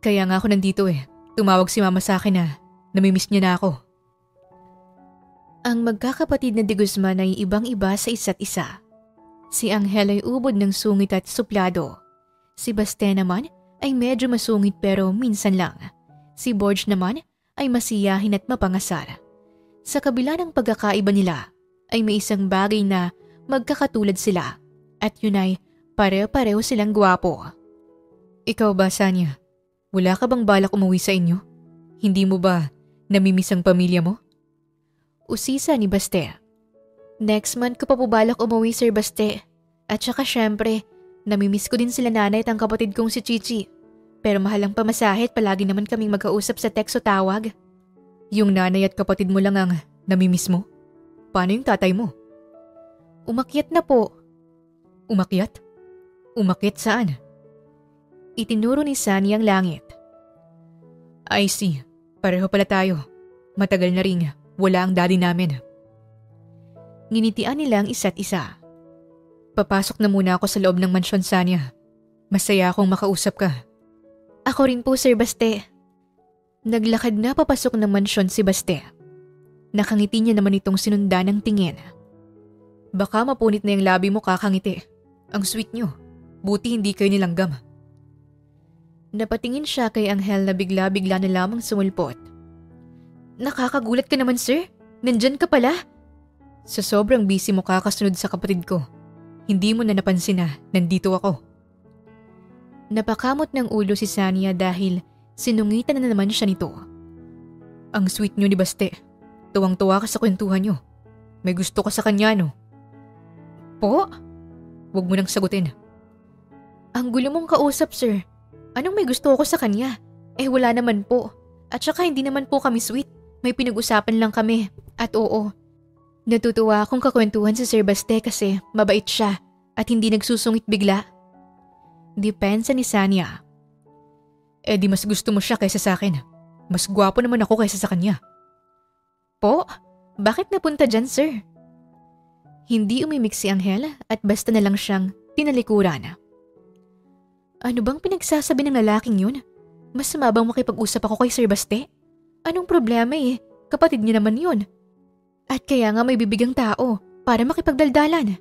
Speaker 2: Kaya nga ako nandito eh. Tumawag si Mama sa akin na namimiss niya na ako. Ang magkakapatid na de Guzman ay ibang-iba sa isa't isa. Si Angel ay ubod ng sungit at suplado. Si Baste naman ay medyo masungit pero minsan lang. Si Borge naman ay masiyahin at mapangasar. Sa kabila ng pagkakaiba nila ay may isang bagay na magkakatulad sila at yun ay pareho-pareho silang gwapo. Ikaw ba, Sanya? Wala ka bang balak umuwi sa inyo? Hindi mo ba namimiss ang pamilya mo? Usisa ni Baste. Next month ko pa po balak umuwi, Sir Baste. At saka syempre, namimiss ko din sila nanay at ang kapatid kong si Chichi. Pero mahal ang pamasahe at palagi naman kaming magkausap sa text o tawag. Yung nanay at kapatid mo lang ang namimiss mo? Paano yung tatay mo? Umakyat na po. Umakyat? Umakyat saan? Itinuro ni Sunny ang langit. I see. Pareho pala tayo. Matagal na rin. Wala ang daddy namin. Nginitian nila ang isa't isa. Papasok na muna ako sa loob ng mansyon, Sanya. Masaya akong makausap ka. Ako rin po, Sir Baste. Naglakad na papasok ng mansyon si Baste. Nakangiti niya naman itong sinundan ng tingin. Baka mapunit na yung labi mo kakangiti. Ang sweet niyo. Buti hindi kayo nilanggam. Napatingin siya kay Angel na bigla-bigla na lamang sumulpot. Nakakagulat ka naman, sir. Nandyan ka pala. Sa sobrang busy mo kakasunod sa kapatid ko, hindi mo na napansin na nandito ako. Napakamot ng ulo si Sanya dahil sinungitan na naman siya nito. Ang sweet niyo ni Baste. Tuwang-tuwa ka sa kwentuhan niyo. May gusto ka sa kanya, no? Po? Huwag mo nang sagutin. Ang gulo mong kausap, sir. Anong may gusto ako sa kanya? Eh wala naman po. At saka hindi naman po kami sweet. May pinag-usapan lang kami. At oo, natutuwa akong kakwentuhan si Sir Baste kasi mabait siya at hindi nagsusungit bigla. Depensa ni Sanya. Eh di mas gusto mo siya kaysa sa akin. Mas gwapo naman ako kaysa sa kanya. Po? Bakit napunta dyan, sir? Hindi umimik si Angel at basta na lang siyang tinalikuran. Ano bang pinagsasabi ng lalaking yun? Masama bang makipag-usap ako kay Sir Baste? Anong problema eh? Kapatid niya naman yun. At kaya nga may bibigang tao para makipagdaldalan.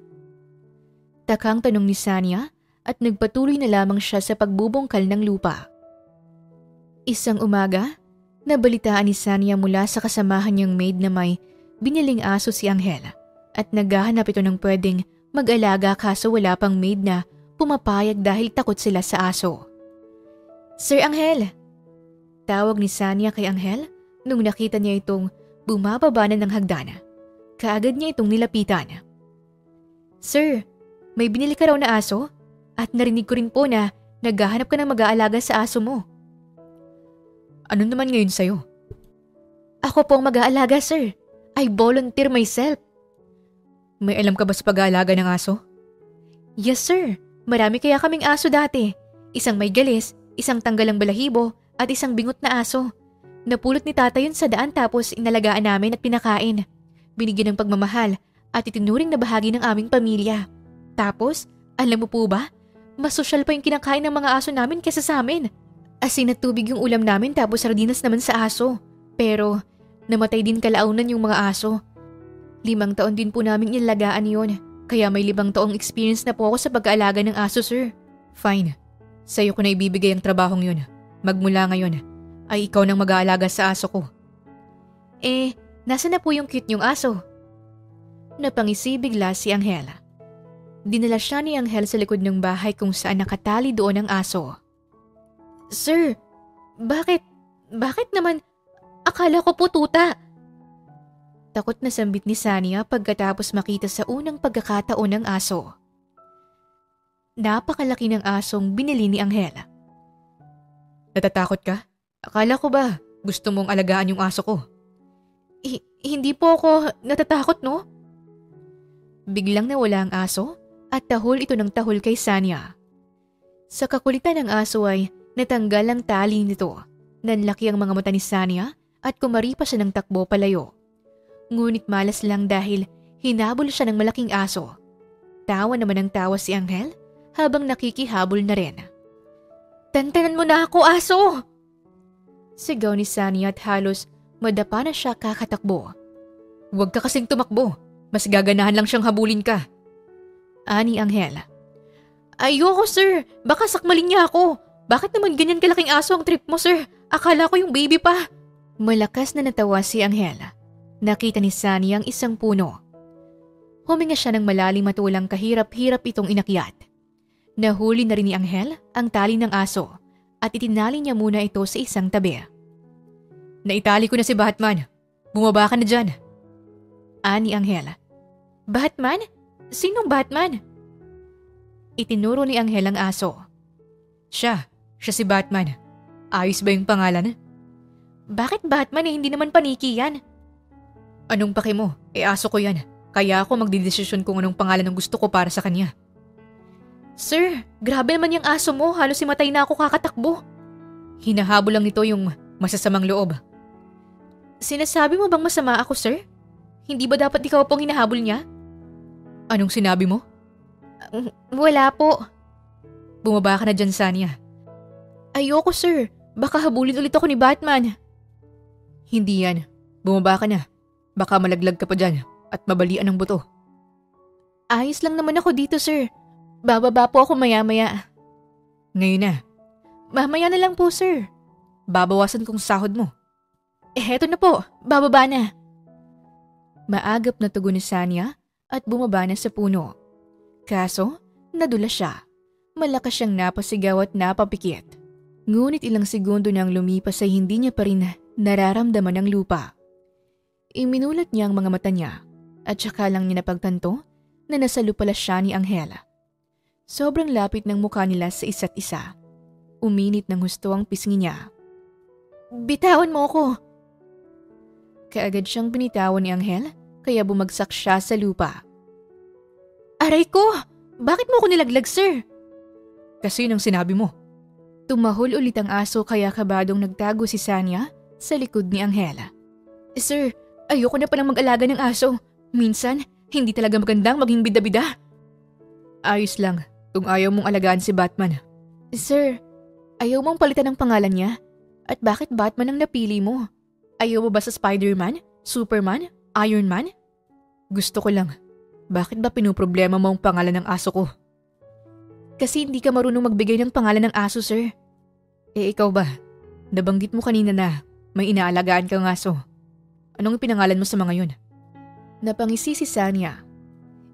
Speaker 2: Takang tanong ni Sanya at nagpatuloy na lamang siya sa pagbubungkal ng lupa. Isang umaga, nabalitaan ni Sanya mula sa kasamahan niyang maid na may biniling aso si Angel at naghahanap ito ng pwedeng mag-alaga kaso wala pang maid na pumapayag dahil takot sila sa aso. Sir Angel! Tawag ni Sanya kay Angel nung nakita niya itong bumababa na ng hagdan. Kaagad niya itong nilapitan. Sir, may binili ka raw na aso? At narinig ko rin po na naghahanap ka ng mag-aalaga sa aso mo. Ano naman ngayon sa'yo? Ako po ang mag-aalaga, sir. I volunteer myself. May alam ka ba sa pag-aalaga ng aso? Yes, sir. Marami kaya kaming aso dati. Isang may galis, isang tanggalang balahibo, at isang bingot na aso. Napulot ni tata yun sa daan tapos inalagaan namin at pinakain. Binigyan ng pagmamahal at itinuring na bahagi ng aming pamilya. Tapos, alam mo po ba? Mas sosyal pa yung kinakain ng mga aso namin kesa sa amin. Asin at tubig yung ulam namin tapos sardinas naman sa aso. Pero, namatay din kalaunan yung mga aso. 5 taon din po namin inalagaan yun. Kaya may 5 taong experience na po ako sa pag-aalaga ng aso, sir. Fine. Sa'yo ko na ibibigay ang trabahong yun. Magmula ngayon, ay ikaw nang mag-aalaga sa aso ko. Eh, nasa na po yung cute niyong aso? Napangisi bigla si Angel. Dinala siya ni Angel sa likod ng bahay kung saan nakatali doon ang aso. Sir, bakit? Bakit naman? Akala ko po tuta. Takot na sambit ni Sanya pagkatapos makita sa unang pagkakataon ng aso. Napakalaki ng asong binili ni Angel. Natatakot ka? Akala ko ba gusto mong alagaan yung aso ko? Hindi po ako natatakot, no? Biglang nawala ang aso at tahol ito ng tahol kay Sanya. Sa kakulitan ng aso ay Natanggal ang tali nito. Nanlaki ang mga mata ni Sanya at kumari pa siya ng takbo palayo. Ngunit malas lang dahil hinabol siya ng malaking aso. Tawa naman ang tawa si Angel habang nakikihabol na rin. "Tantanan mo na ako, aso!" Sigaw ni Sanya at halos madapa na siya kakatakbo. "Huwag ka kasing tumakbo. Mas gaganahan lang siyang habulin ka." Ani Angel. "Ayoko, sir. Baka sakmalin niya ako. Bakit naman ganyan kalaking aso ang trip mo, sir? Akala ko yung baby pa." Malakas na natawa si Angel. Nakita ni Sunny ang isang puno. Huminga siya ng malalim at walang kahirap-hirap itong inakyat. Nahuli na rin ni Angel ang tali ng aso at itinali niya muna ito sa isang tabi. "Naitali ko na si Batman. Bumaba ka na dyan." Ani Angel. "Batman? Sinong Batman?" Itinuro ni Angel ang aso. Siya si Batman. Ayos ba yung pangalan? "Bakit Batman hindi naman paniki yan?" "Anong paki mo? Aso ko yan. Kaya ako magdidesisyon kung anong pangalan ang gusto ko para sa kanya." "Sir, grabe naman yung aso mo. Halos simatay na ako kakatakbo." "Hinahabol lang nito yung masasamang loob." "Sinasabi mo bang masama ako, sir? Hindi ba dapat ikaw pong hinahabol niya?" "Anong sinabi mo?" Wala po." "Bumaba ka na dyan, Sanya." "Ayoko, sir. Baka habulin ulit ako ni Batman." "Hindi yan. Bumaba ka na. Baka malaglag ka pa dyan at mabalian ng buto." "Ayos lang naman ako dito, sir. Bababa po ako maya-maya." "Ngayon na." "Mamaya na lang po, sir." "Babawasan kong sahod mo." Heto na po. Bababa na." Maagap na tugon ni Sanya at bumaba na sa puno. Kaso, nadula siya. Malakas siyang napasigaw at napapikit. Ngunit ilang segundo nang lumipas ay hindi niya pa rin nararamdaman ang lupa. Iminulat niya ang mga mata niya at saka lang niya napagtanto na nasa lupa pala siya ni Angela. Sobrang lapit ng mukha nila sa isa't isa. Uminit ng husto ang pisngi niya. "Bitawan mo ko." Kaagad siyang binitawan ni Angel kaya bumagsak siya sa lupa. "Aray ko! Bakit mo ko nilaglag, sir?" "Kasi nang sinabi mo." Tumahol ulit ang aso kaya kabadong nagtago si Sanya sa likod ni Angela. "Sir, ayoko na palang mag-alaga ng aso. Minsan, hindi talaga magandang maging bida-bida." "Ayos lang kung ayaw mong alagaan si Batman." "Sir, ayaw mong palitan ng pangalan niya? At bakit Batman ang napili mo? Ayaw mo ba sa Spider-Man, Superman, Iron Man?" "Gusto ko lang. Bakit ba pinoproblema mo ang pangalan ng aso ko?" "Kasi hindi ka marunong magbigay ng pangalan ng aso, sir." Ikaw ba? Nabanggit mo kanina na may inaalagaan kang aso. Anong pinangalan mo sa mga yun?" Napangisi si Sanya.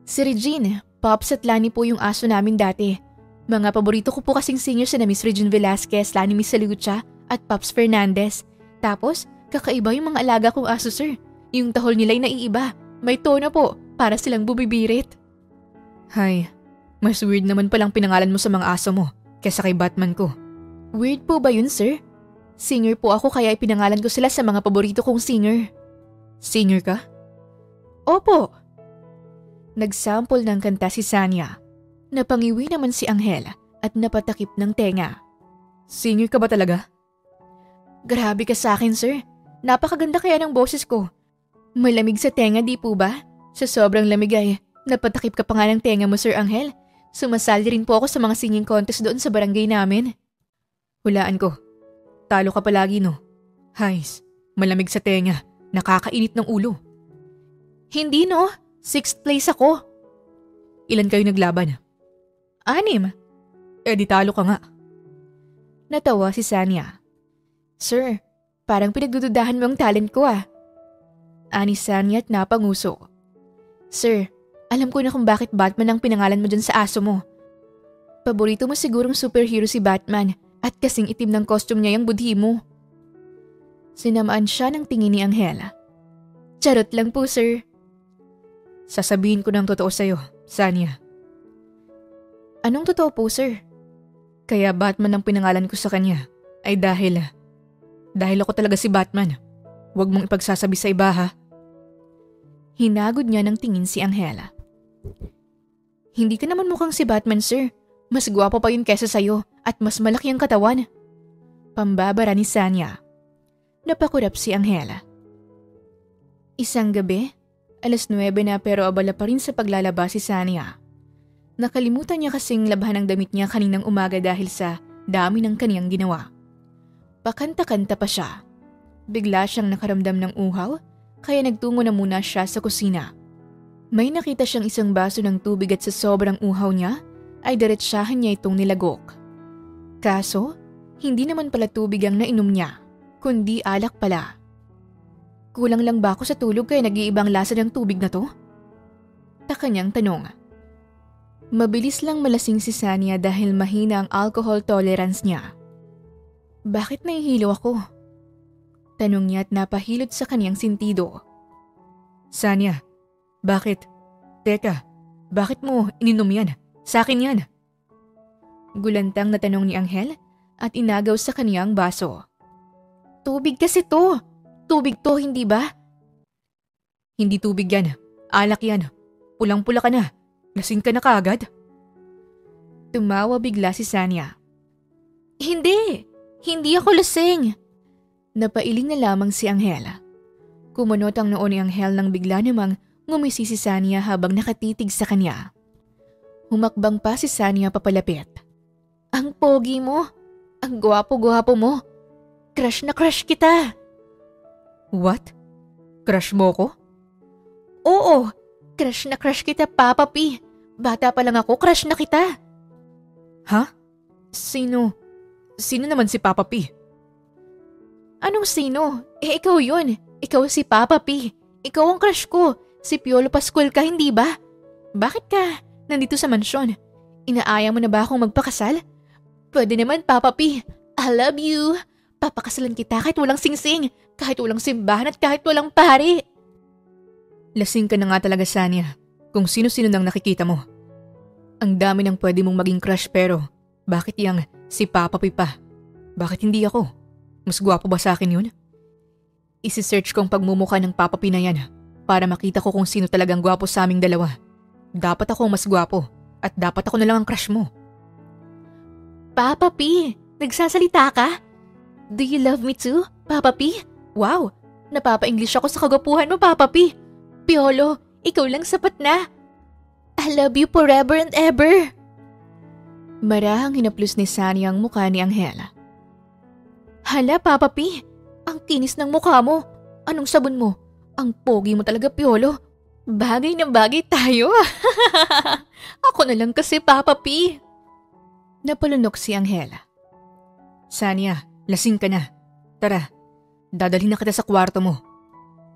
Speaker 2: "Si Regine, Pops at Lani po yung aso namin dati. Mga paborito ko po kasing senior na Miss Regine Velasquez, Lani Miss Salucha at Pops Fernandez. Tapos, kakaiba yung mga alaga kong aso, sir. Yung tahol nila'y naiiba. May tono po, para silang bubibirit." "Hay, mas weird naman palang pinangalan mo sa mga aso mo kaysa kay Batman ko." "Weird po ba yun, sir? Singer po ako kaya ipinangalan ko sila sa mga paborito kong singer." "Singer ka?" "Opo." Nagsample ng kanta si Sanya. Napangiwi naman si Angel at napatakip ng tenga. "Singer ka ba talaga?" "Grabe ka sa akin, sir. Napakaganda kaya ng boses ko. Malamig sa tenga, di po ba? Sa sobrang lamig ay napatakip ka pa nga ng tenga mo, Sir Angel. Sumasali rin po ako sa mga singing contest doon sa barangay namin." "Hulaan ko. Talo ka palagi, no? Hays, malamig sa tenga. Nakakainit ng ulo." "Hindi, no. 6th place ako." "Ilan kayo naglaban?" 6. "Di talo ka nga." Natawa si Sanya. "Sir, parang pinagdududahan mo ang talent ko, ah." Ani Sanya at napanguso. "Sir, alam ko na kung bakit Batman ang pinangalan mo dyan sa aso mo. Paborito mo sigurong superhero si Batman at kasing itim ng costume niya yung budhi mo." Sinamaan siya ng tingin ni Angela. "Charot lang po, sir." "Sasabihin ko ng totoo sa'yo, Sanya." "Anong totoo po, sir?" "Kaya Batman ang pinangalan ko sa kanya ay dahil ako talaga si Batman. Huwag mong ipagsasabi sa iba, ha?" Hinagod niya ng tingin si Angela. "Hindi ka naman mukhang si Batman, sir. Mas gwapo pa yun kesa sa'yo at mas malaki ang katawan." Pambabara ni Sanya. Napakurap si Angela. Isang gabi, 9:00 na pero abala pa rin sa paglalaba si Sanya. Nakalimutan niya kasing labhan ang damit niya kaninang umaga dahil sa dami ng kaniyang ginawa. Pakanta-kanta pa siya. Bigla siyang nakaramdam ng uhaw, kaya nagtungo na muna siya sa kusina. May nakita siyang isang baso ng tubig at sa sobrang uhaw niya, ay diretsahan niya itong nilagok. Kaso, hindi naman pala tubig ang nainom niya, kundi alak pala. Kulang lang ba ako sa tulog kaya nag-iibang lasa ng tubig na to? Taka niyang tanong. Mabilis lang malasing si Sanya dahil mahina ang alcohol tolerance niya. Bakit nahihilo ako? Tanong niya at napahilot sa kaniyang sintido. Sanya, bakit? Teka, bakit mo ininom yan? Sa akin yan. Gulantang na tanong ni Angel at inagaw sa kaniyang baso. Tubig kasi to. Tubig to, hindi ba? Hindi tubig yan. Alak yan. Pulang-pula ka na. Lasing ka na kaagad. Tumawa bigla si Sanya. Hindi! Hindi ako lasing! Napailing na lamang si Angela. Kumunot ang noo ni Angel nang bigla namang ngumisi si Sanya habang nakatitig sa kanya. Humakbang pa si Sanya papalapit. Ang pogi mo! Ang gwapo-gwapo mo! Crush na crush kita! What? Crush mo ko? Oo! Crush na crush kita, Papa P! Bata pa lang ako, crush na kita! Ha? Sino? Sino naman si Papa P? Anong sino? Ikaw yun. Ikaw si Papa P. Ikaw ang crush ko. Si Piolo Pascual ka, hindi ba? Bakit ka nandito sa mansyon? Inaaya mo na ba akong magpakasal? Pwede naman, Papa P. I love you. Papakasalan kita kahit walang singsing, kahit walang simbahan at kahit walang pari. Lasing ka na nga talaga, Sanya. Kung sino-sino nang nakikita mo. Ang dami ng pwede mong maging crush pero bakit yang si Papa P pa? Bakit hindi ako? Mas gwapo ba sa akin yun? Isi-search ko ang pagmumukha ng Papa P na yan para makita ko kung sino talagang gwapo sa aming dalawa. Dapat ako mas gwapo at dapat ako na lang ang crush mo. Papa P, nagsasalita ka? Do you love me too, Papa P? Wow, napapa-English ako sa kagwapuhan mo, Papa P. Piolo, ikaw lang sapat na. I love you forever and ever. Marahang hinaplos ni Sanya ang mukha ni Angela. Hala, Papa P, ang kinis ng mukha mo. Anong sabon mo? Ang pogi mo talaga, Piolo. Bagay na bagay tayo. Ako na lang kasi, Papa P. Napalunok si Angela. Sanya, lasing ka na. Tara, dadalhin na kita sa kwarto mo.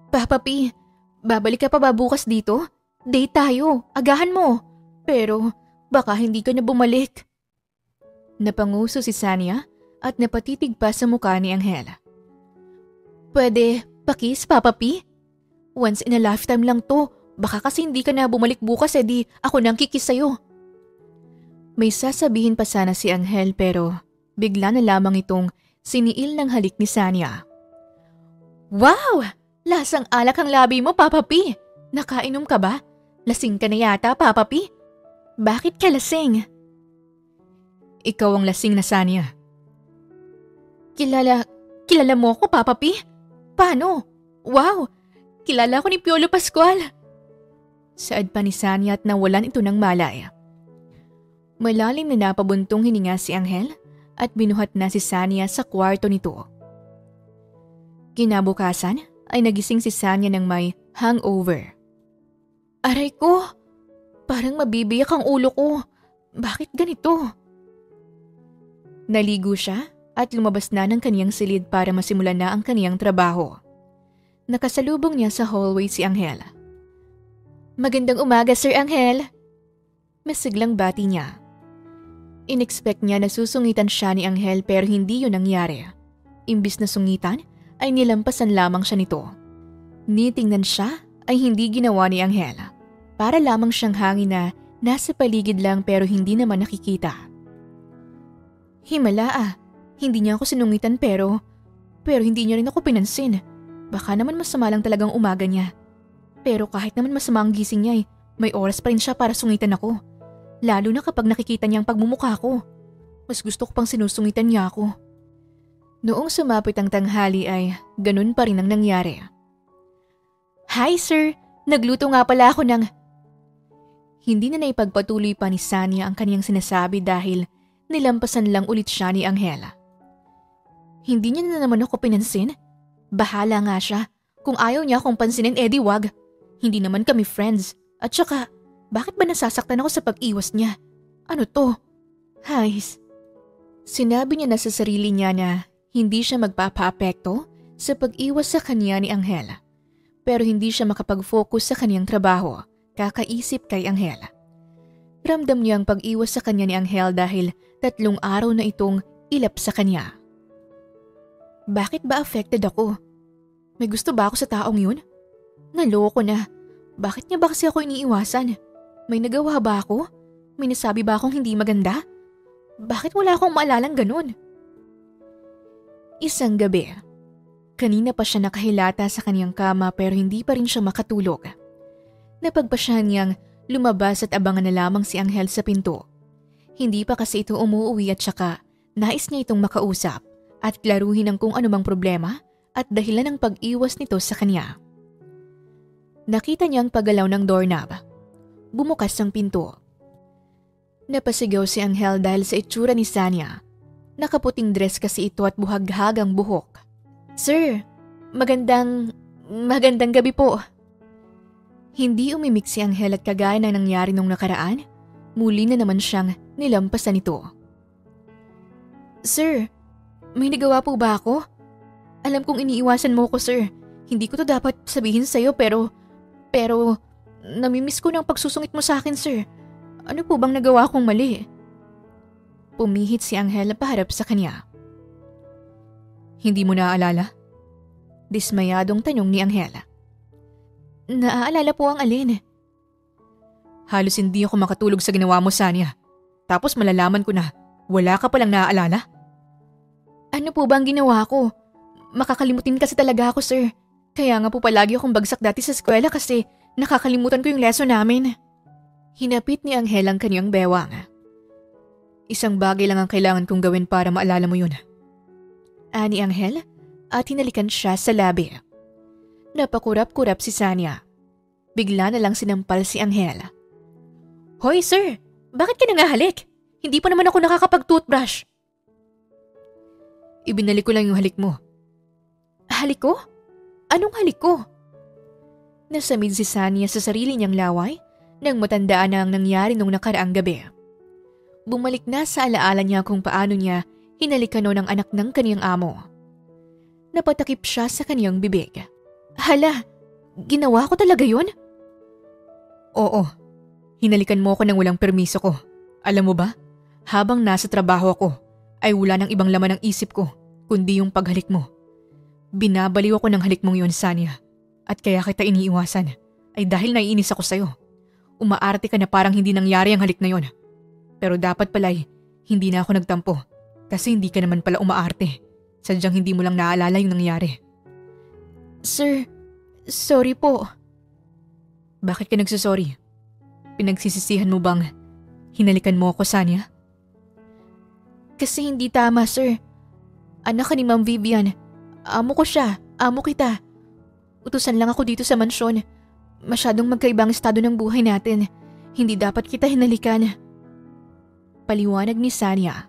Speaker 2: Papa P, babalik ka pa ba bukas dito? Date tayo, agahan mo. Pero baka hindi ka na bumalik. Napanguso si Sanya at napatitig pa sa mukha ni Angela. Pwede pakis, Papa P? Once in a lifetime lang to. Baka kasi hindi ka na bumalik bukas di ako nang kikis sa'yo. May sasabihin pa sana si Angel pero bigla na lamang itong siniil ng halik ni Sanya. Wow! Lasang alak ang labi mo, Papa P. Nakainom ka ba? Lasing ka na yata, Papa P. Bakit ka lasing? Ikaw ang lasing na, Sanya. Kilala mo ako, Papa P? Paano? Wow! Kilala ko ni Piolo Pascual. Saad pa ni Sanya at nawalan ito ng malaya. Malalim na napabuntong hininga si Angel at binuhat na si Sanya sa kwarto nito. Kinabukasan ay nagising si Sanya ng may hangover. Aray ko! Parang mabibiyak ang ulo ko. Bakit ganito? Naligo siya at lumabas na ng kaniyang silid para masimulan na ang kaniyang trabaho. Nakasalubong niya sa hallway si Angel. Magandang umaga, Sir Angel. Masiglang bati niya. Inexpect niya na susungitan siya ni Angel pero hindi yun nangyari. Imbis na sungitan, ay nilampasan lamang siya nito. Nitingnan siya ay hindi ginawa ni Angel. Para lamang siyang hangin na nasa paligid lang pero hindi naman nakikita. Himala hindi niya ako sinungitan pero hindi niya rin ako pinansin. Baka naman masama lang talagang umaga niya. Pero kahit naman masama ang gising niya may oras pa rin siya para sungitan ako. Lalo na kapag nakikita niya ang pagmumukha ko. Mas gusto ko pang sinusungitan niya ako. Noong sumapit ang tanghali ay ganun pa rin ang nangyari. Hi sir, nagluto nga pala ako ng… Hindi na naipagpatuloy pa ni Sanya ang kaniyang sinasabi dahil nilampasan lang ulit siya ni Angela. Hindi niya na naman ako pinansin. Bahala nga siya. Kung ayaw niya akong pansinin, edi wag. Hindi naman kami friends. At saka, bakit ba nasasaktan ako sa pag-iwas niya? Ano to? Hays. Sinabi niya na sa sarili niya na hindi siya magpapaapekto sa pag-iwas sa kanya ni Angela. Pero hindi siya makapag-focus sa kanyang trabaho, kakaisip kay Angela. Ramdam niya ang pag-iwas sa kanya ni Angel dahil 3 araw na itong ilap sa kanya. Bakit ba affected ako? May gusto ba ako sa taong yun? Naloko na. Bakit niya ba kasi ako iniiwasan? May nagawa ba ako? May nasabi ba akong hindi maganda? Bakit wala akong maalalang ganun? Isang gabi, kanina pa siya nakahilata sa kaniyang kama pero hindi pa rin siya makatulog. Napagpasyahan niyang lumabas at abangan na lamang si Angel sa pinto. Hindi pa kasi ito umuuwi at saka nais niya itong makausap at klaruhin ang kung anumang problema at dahilan ng pag-iwas nito sa kanya. Nakita niya ang paggalaw ng doorknob. Bumukas ang pinto. Napasigaw si Angel dahil sa itsura ni Sanya. Nakaputing dress kasi ito at buhag-hag ang buhok. Sir, magandang gabi po. Hindi umimik si Angel at kagaya na nangyari nung nakaraan, muli na naman siyang nilampasan nito. Sir, may nagawa po ba ako? Alam kong iniiwasan mo ko, sir. Hindi ko to dapat sabihin sa'yo pero namimiss ko ng pagsusungit mo sa akin, sir. Ano po bang nagawa kong mali? Pumihit si Angel paharap sa kanya. Hindi mo naaalala? Dismayadong tanong ni Angela. Naaalala po ang alin. Halos hindi ako makatulog sa ginawa mo, Sanya. Tapos malalaman ko na wala ka palang naaalala. Ano po bang ginawa ko? Makakalimutin kasi talaga ako, sir. Kaya nga po palagi akong bagsak dati sa eskwela kasi nakakalimutan ko yung lesson namin. Hinapit ni Angel ang kanyang bewang. Isang bagay lang ang kailangan kong gawin para maalala mo yun. Ani Angel at hinalikan siya sa labi. Napakurap-kurap si Sanya. Bigla na lang sinampal si Angel. Hoy sir, bakit ka nangahalik? Hindi pa naman ako nakakapag-toothbrush. Ibinalik ko lang yung halik mo. Halik ko? Anong halik ko? Nasamid si Sanya sa sarili niyang laway nang matandaan na ang nangyari nung nakaraang gabi. Bumalik na sa alaala niya kung paano niya hinalikan ng anak ng kaniyang amo. Napatakip siya sa kaniyang bibig. Hala, ginawa ko talaga yun? Oo, hinalikan mo ako nang walang permiso ko. Alam mo ba, habang nasa trabaho ako, ay wala nang ibang laman ng isip ko, kundi yung paghalik mo. Binabaliw ako ng halik mong yun, Sanya. At kaya kita iniiwasan, ay dahil naiinis ako sa'yo. Umaarte ka na parang hindi nangyari ang halik na yon. Pero dapat pala'y, hindi na ako nagtampo. Kasi hindi ka naman pala umaarte. Sadyang hindi mo lang naalala yung nangyari. Sir, sorry po. Bakit ka nagsasorry? Pinagsisisihan mo bang hinalikan mo ako, Sanya? Kasi hindi tama, sir. Anak ka ni Ma'am Vivian. Amo ko siya. Amo kita. Utusan lang ako dito sa mansyon. Masyadong magkaibang estado ng buhay natin. Hindi dapat kita hinalikan. Paliwanag ni Sanya.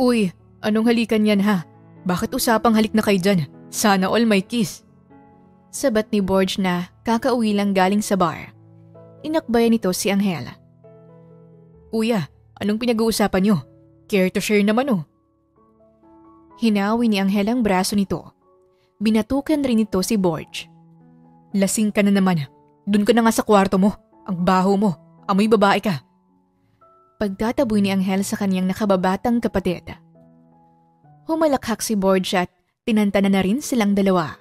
Speaker 2: Uy, anong halikan yan ha? Bakit usapang halik na kayo dyan? Sana all may kiss. Sabat ni Borge na kakauwi lang galing sa bar. Inakbayan nito si Angela. Kuya, anong pinag-uusapan nyo? Care to share naman oh. Hinawi ni Angela ang braso nito. Binatukan rin nito si Borge. Lasing ka na naman. Dun ka na nga sa kwarto mo. Ang baho mo. Amoy babae ka. Pagtataboy ni Angel sa kanyang nakababatang kapatid. Humalakhak si Borge at tinantanan na rin silang dalawa.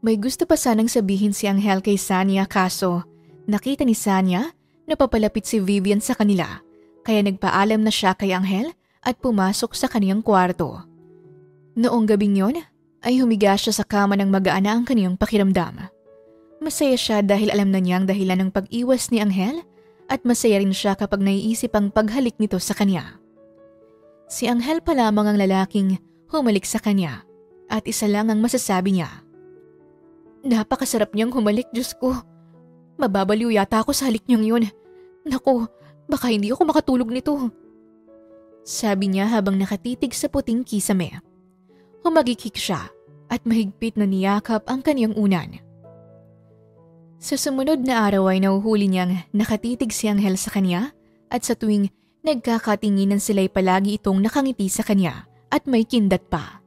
Speaker 2: May gusto pa sanang sabihin si Angel kay Sanya kaso nakita ni Sanya na papalapit si Vivian sa kanila kaya nagpaalam na siya kay Angel at pumasok sa kaniyang kwarto. Noong gabing yon ay humiga siya sa kama ng magaan na ang kaniyang pakiramdam. Masaya siya dahil alam na niya ang dahilan ng pag-iwas ni Angel at masaya rin siya kapag naiisip ang paghalik nito sa kanya. Si Anghel pa lamang ang lalaking humalik sa kanya at isa lang ang masasabi niya. Napakasarap niyang humalik, Diyos ko. Mababaliw yata ako sa halik niyang yun. Naku, baka hindi ako makatulog nito. Sabi niya habang nakatitig sa puting kisame. Humagikik siya at mahigpit na niyakap ang kaniyang unan. Sa sumunod na araw ay nahuhuli niyang nakatitig si Anghel sa kanya at sa tuwing nagkakatinginan sila'y palagi itong nakangiti sa kanya at may kindat pa.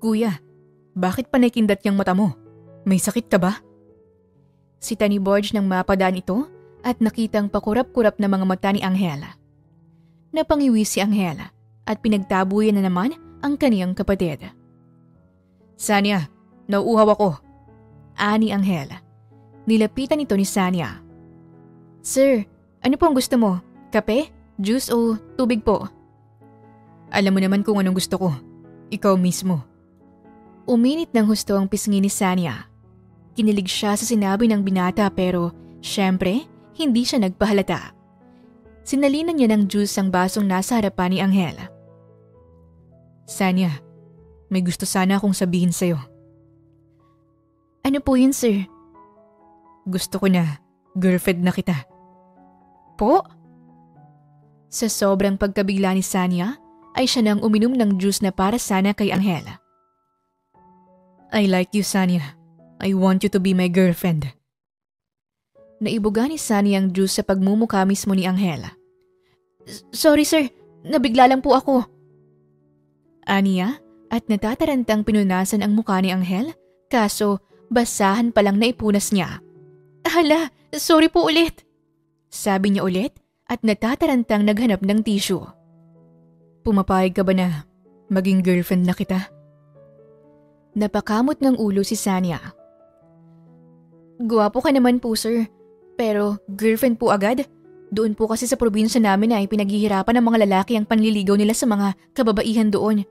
Speaker 2: Kuya, bakit pa naikindat yung mata mo? May sakit ka ba? Sita ni Borge nang mapadaan ito at nakitang pakurap-kurap na mga mata ni Anghel. Napangiwi si Anghel at pinagtabuyan na naman ang kaniyang kapatid. Sanya, nauuhaw ako. Ani Anghel. Nilapitan ito ni Sanya. Sir, ano po ang gusto mo? Kape, juice o tubig po? Alam mo naman kung anong gusto ko. Ikaw mismo. Uminit ng husto ang pisngi ni Sanya. Kinilig siya sa sinabi ng binata pero syempre hindi siya nagpahalata. Sinalinan niya ng juice ang basong nasa harapan ni Anghel. Sanya, may gusto sana akong sabihin sa'yo. Ano po yun, sir? Gusto ko na girlfriend na kita. Po? Sa sobrang pagkabigla ni Sanya, ay siya nang uminom ng juice na para sana kay Anghel. I like you, Sanya. I want you to be my girlfriend. Naibuga ni Sanya ang juice sa pagmumukha mismo ni Anghel. Sorry, sir. Nabigla lang po ako. Aniya at natatarantang pinunasan ang mukha ni Anghel kaso basahan pa lang naipunas niya. Hala, sorry po ulit. Sabi niya ulit at natatarantang naghanap ng tissue. Pumapayag ka ba na maging girlfriend na kita? Napakamot ng ulo si Sanya. Guwapo ka naman po, sir. Pero girlfriend po agad? Doon po kasi sa probinsya namin ay pinaghihirapan ng mga lalaki ang panliligaw nila sa mga kababaihan doon.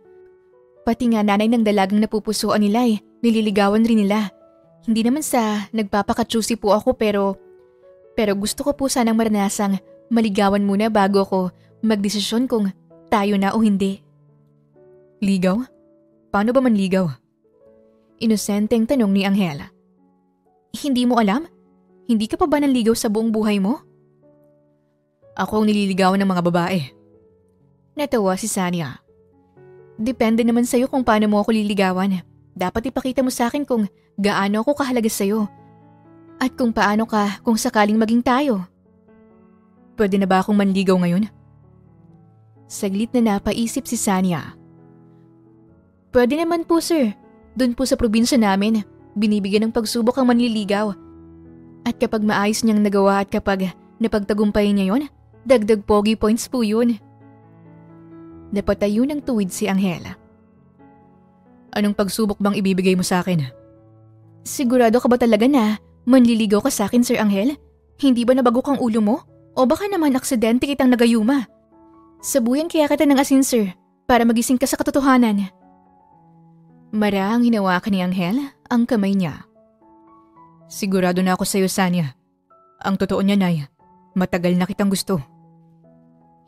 Speaker 2: Pati nga nanay ng dalagang napupusuan nila ay nililigawan rin nila. Hindi naman sa nagpapaka-choosy po ako pero gusto ko po sanang maranasang maligawan muna bago ako magdesisyon kung tayo na o hindi. Ligaw? Paano ba manligaw? Inosenteng tanong ni Anghel. Hindi mo alam? Hindi ka pa ba nanligaw sa buong buhay mo? Ako ang nililigawan ng mga babae. Natawa si Sanya. Depende naman sa'yo kung paano mo ako liligawan. Dapat ipakita mo sa akin kung gaano ako kahalaga sa'yo. At kung paano ka kung sakaling maging tayo. Pwede na ba akong manligaw ngayon? Saglit na napaisip si Sanya. Pwede naman po, sir. Doon po sa probinsya namin, binibigyan ng pagsubok ang manliligaw. At kapag maayos niyang nagawa at kapag napagtagumpay niya yon, dagdag pogi points po yun. Napatayo ng tuwid si Anghel. Anong pagsubok bang ibibigay mo sa akin? Sigurado ka ba talaga na manliligaw ka sa akin, Sir Anghel? Hindi ba nabagok ang ulo mo? O baka naman aksidente kitang nagayuma? Sabuyan kaya kita ng asin, sir, para magising ka sa katotohanan. Maraang hinawakan ni Anghel ang kamay niya. Sigurado na ako sa iyo, Sanya. Ang totoo niyan ay matagal na kitang gusto.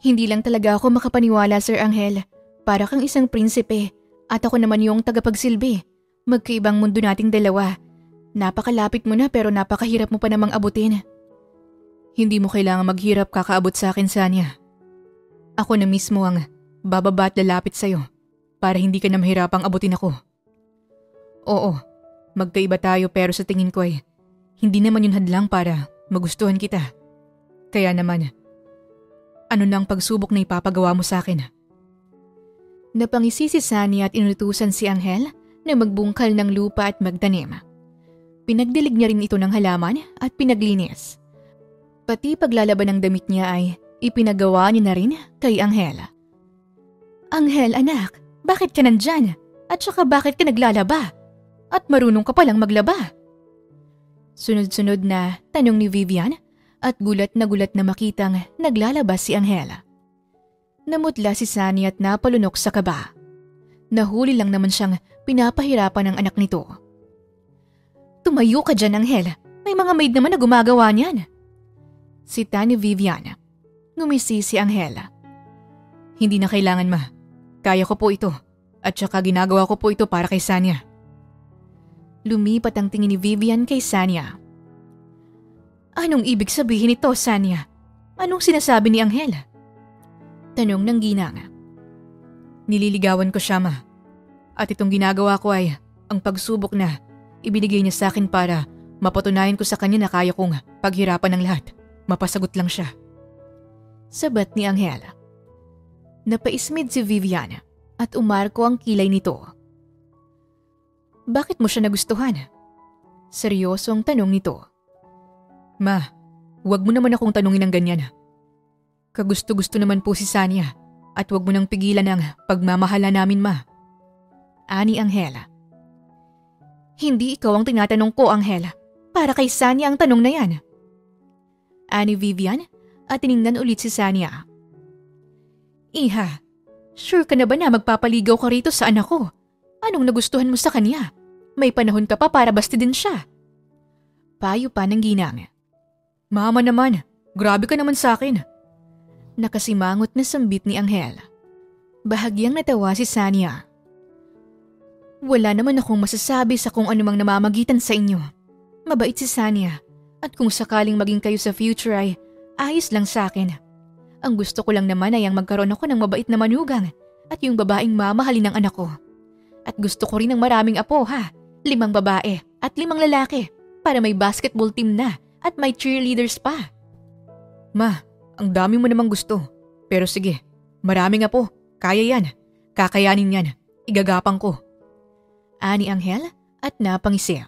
Speaker 2: Hindi lang talaga ako makapaniwala, Sir Anghel. Para kang isang prinsipe at ako naman yung tagapagsilbi. Magkaibang mundo nating dalawa. Napakalapit mo na pero napakahirap mo pa namang abutin. Hindi mo kailangan maghirap kakaabot sa akin, Sanya. Ako na mismo ang bababa at lalapit sa'yo para hindi ka na mahirapang abutin ako. Oo, magkaiba tayo pero sa tingin ko ay hindi naman yun hadlang para magustuhan kita. Kaya naman, ano na ang pagsubok na ipapagawa mo sa akin? Napangisi si Sanya at inutusan si Anghel na magbungkal ng lupa at magtanim. Pinagdilig niya rin ito ng halaman at pinaglinis. Pati paglalaban ng damit niya ay ipinagawa niya na rin kay Anghel. Anghel, anak, bakit ka nandyan? At saka bakit ka naglalaba? At marunong ka palang maglaba? Sunod-sunod na tanong ni Vivian at gulat na makitang naglalaba si Anghel. Namutla si Sunny at napalunok sa kaba. Nahuli lang naman siyang pinapahirapan ng anak nito. Tumayo ka dyan, Anghel. May mga maid naman na gumagawa niyan. Sita ni Vivian. Ngumisi si Anghel. Hindi na kailangan, ma. Kaya ko po ito. At saka ginagawa ko po ito para kay Sanya. Lumipat ang tingin ni Vivian kay Sanya. Anong ibig sabihin ito, Sanya? Anong sinasabi ni Anghel? Tanong ng ginang. Nililigawan ko siya, ma. At itong ginagawa ko ay ang pagsubok na ibinigay niya sa akin para mapatunayan ko sa kanya na kaya kong paghirapan ng lahat. Mapasagot lang siya. Sabat ni Anghel. Napaismid si Vivian at umarko ang kilay nito. Bakit mo siya nagustuhan? Seryoso ang tanong nito. Ma, huwag mo naman akong tanungin ng ganyan. Kagusto-gusto naman po si Sanya at huwag mo nang pigilan ang pagmamahala namin, ma. Ani Anghel. Hindi ikaw ang tinatanong ko, Anghel. Para kay Sanya ang tanong na yan. Ani Vivian at tiningnan ulit si Sanya. Iha, sure ka na ba na magpapaligaw ka rito sa anak ko? Anong nagustuhan mo sa kanya? May panahon ka pa para bastidin siya. Payo pa ng ginang. Mama naman, grabe ka naman sa akin. Nakasimangot na sambit ni Anghel. Bahagyang natawa si Sanya. Wala naman akong masasabi sa kung anumang namamagitan sa inyo. Mabait si Sanya at kung sakaling maging kayo sa future ay ayos lang sa akin. Ang gusto ko lang naman ay ang magkaroon ako ng mabait na manugang at yung babaeng mamahalin ng anak ko. At gusto ko rin ng maraming apo, ha? 5 babae at 5 lalaki para may basketball team na at may cheerleaders pa. Ma, ang dami mo namang gusto. Pero sige, maraming apo. Kaya yan. Kakayanin yan. Igagapang ko. Ani Anghel at napangisi.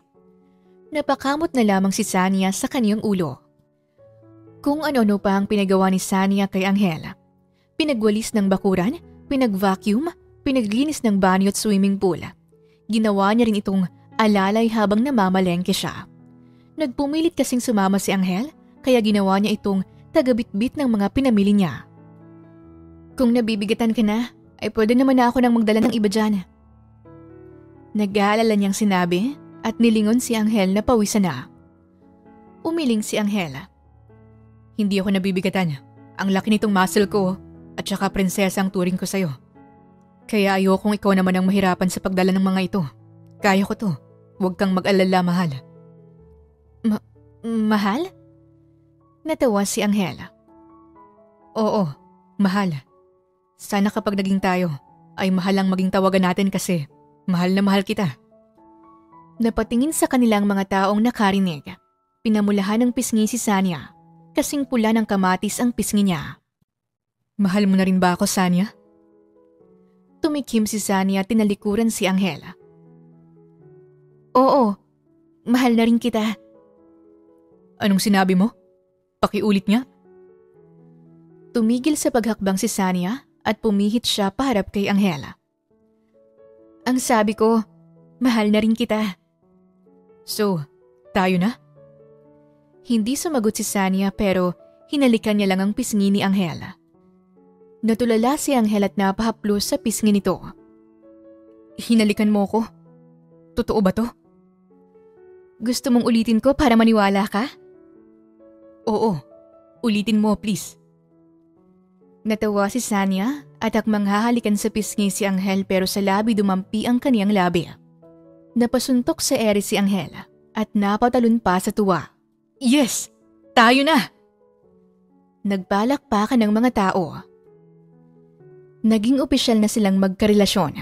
Speaker 2: Napakamot na lamang si Sanya sa kanyang ulo. Kung ano-ano pa ang pinagawa ni Sanya kay Anghel. Pinagwalis ng bakuran, pinag-vacuum, pinaglinis ng banyo at swimming pool. Ginawa niya rin itong alalay habang namamalengke siya. Nagpumilit kasing sumama si Anghel kaya ginawa niya itong tagabitbit ng mga pinamili niya. Kung nabibigatan ka na, ay pwede naman na ako nang magdala ng iba dyan. Nag-aalala niyang sinabi at nilingon si Anghel na pawisan na. Umiling si Anghel. Hindi ako nabibigatan. Ang laki nitong muscle ko at saka prinsesa ang turing ko sa'yo. Kaya ayokong ikaw naman ang mahirapan sa pagdala ng mga ito. Kaya ko to. Huwag kang mag-alala, mahal. Mahal? Natawa si Anghel. Oo, mahal. Sana kapag naging tayo, ay mahal ang maging tawagan natin kasi mahal na mahal kita. Napatingin sa kanilang mga taong nakarinig. Pinamulahan ng pisngi si Sanya. Kasing pula ng kamatis ang pisngi niya. Mahal mo na rin ba ako, Sanya? Tumikim si Sanya at tinalikuran si Anghel. Oo, mahal na rin kita. Anong sinabi mo? Pakiulit nga. Tumigil sa paghakbang si Sanya at pumihit siya paharap kay Anghel. Ang sabi ko, mahal na rin kita. So, tayo na? Hindi sumagot si Sanya pero hinalikan niya lang ang pisngi ni Anghel. Natulala si Anghel at napahaplos sa pisngi nito. Hinalikan mo ko? Totoo ba to? Gusto mong ulitin ko para maniwala ka? Oo, ulitin mo please. Natawa si Sanya at akmang hahalikan sa pisngi si Anghel pero sa labi dumampi ang kaniyang labi. Napasuntok sa ere si Anghel at napatalon pa sa tuwa. Yes! Tayo na! Nagbalakpakan ng mga tao. Naging opisyal na silang magkarelasyon.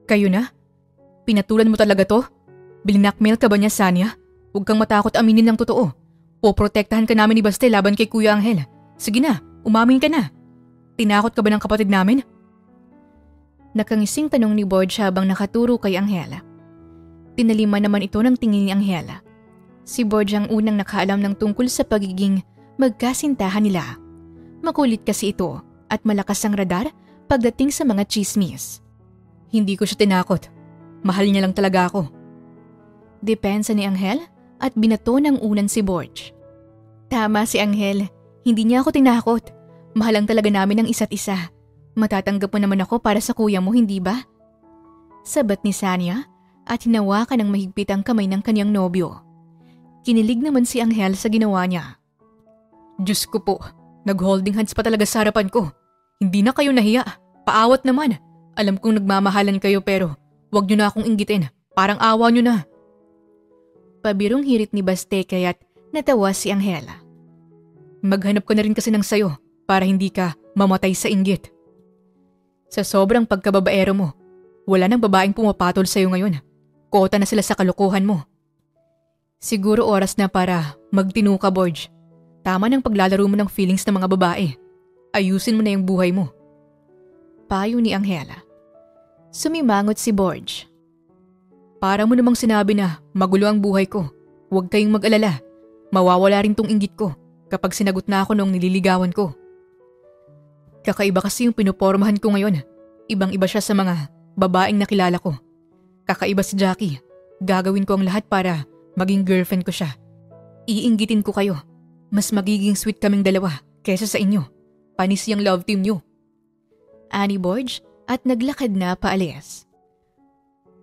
Speaker 2: Kayo na? Pinatulan mo talaga to? Binakmail ka ba niya, Sanya? Huwag kang matakot aminin ng totoo. Poprotektahan ka namin ni Baste laban kay Kuya Anghel. Sige na, umamin ka na. Tinakot ka ba ng kapatid namin? Nakangising tanong ni Borge habang nakaturo kay Anghel. Tinaliman naman ito ng tingin ni Anghel. Si Borge ang unang nakaalam ng tungkol sa pagiging magkasintahan nila. Makulit kasi ito at malakas ang radar pagdating sa mga chismis. Hindi ko siya tinakot. Mahal niya lang talaga ako. Depensa ni Anghel at binato ng unan si Borge. Tama si Anghel. Hindi niya ako tinakot. Mahal lang talaga namin ang isa't isa. Matatanggap mo naman ako para sa kuya mo, hindi ba? Sabat ni Sanya at hinawakan ng mahigpit ang kamay ng kanyang nobyo. Kinilig naman si Anghel sa ginawa niya. Diyos ko po, nag-holding hands pa talaga sa harapan ko. Hindi na kayo nahiya. Paawat naman. Alam kong nagmamahalan kayo pero wag niyo na akong inggitin. Parang awa niyo na. Pabirong hirit ni Baste kaya't natawa si Angela. Maghanap ka na rin kasi ng sayo para hindi ka mamatay sa inggit. Sa sobrang pagkababaero mo, wala nang babaeng pumapatol sa'yo ngayon. Kota na sila sa kalokohan mo. Siguro oras na para magtino ka, Borge. Tama ng paglalaro mo ng feelings ng mga babae. Ayusin mo na yung buhay mo. Payo ni Angela. Sumimangot si Borge. Para mo namang sinabi na magulo ang buhay ko. Huwag kayong mag-alala. Mawawala rin tong inggit ko kapag sinagot na ako nung nililigawan ko. Kakaiba kasi yung pinupormahan ko ngayon. Ibang-iba siya sa mga babaeng nakilala ko. Kakaiba si Jackie. Gagawin ko ang lahat para maging girlfriend ko siya. Iinggitin ko kayo. Mas magiging sweet kaming dalawa kaysa sa inyo. Panis yung love team niyo. Ani Borge at naglakad na paalis.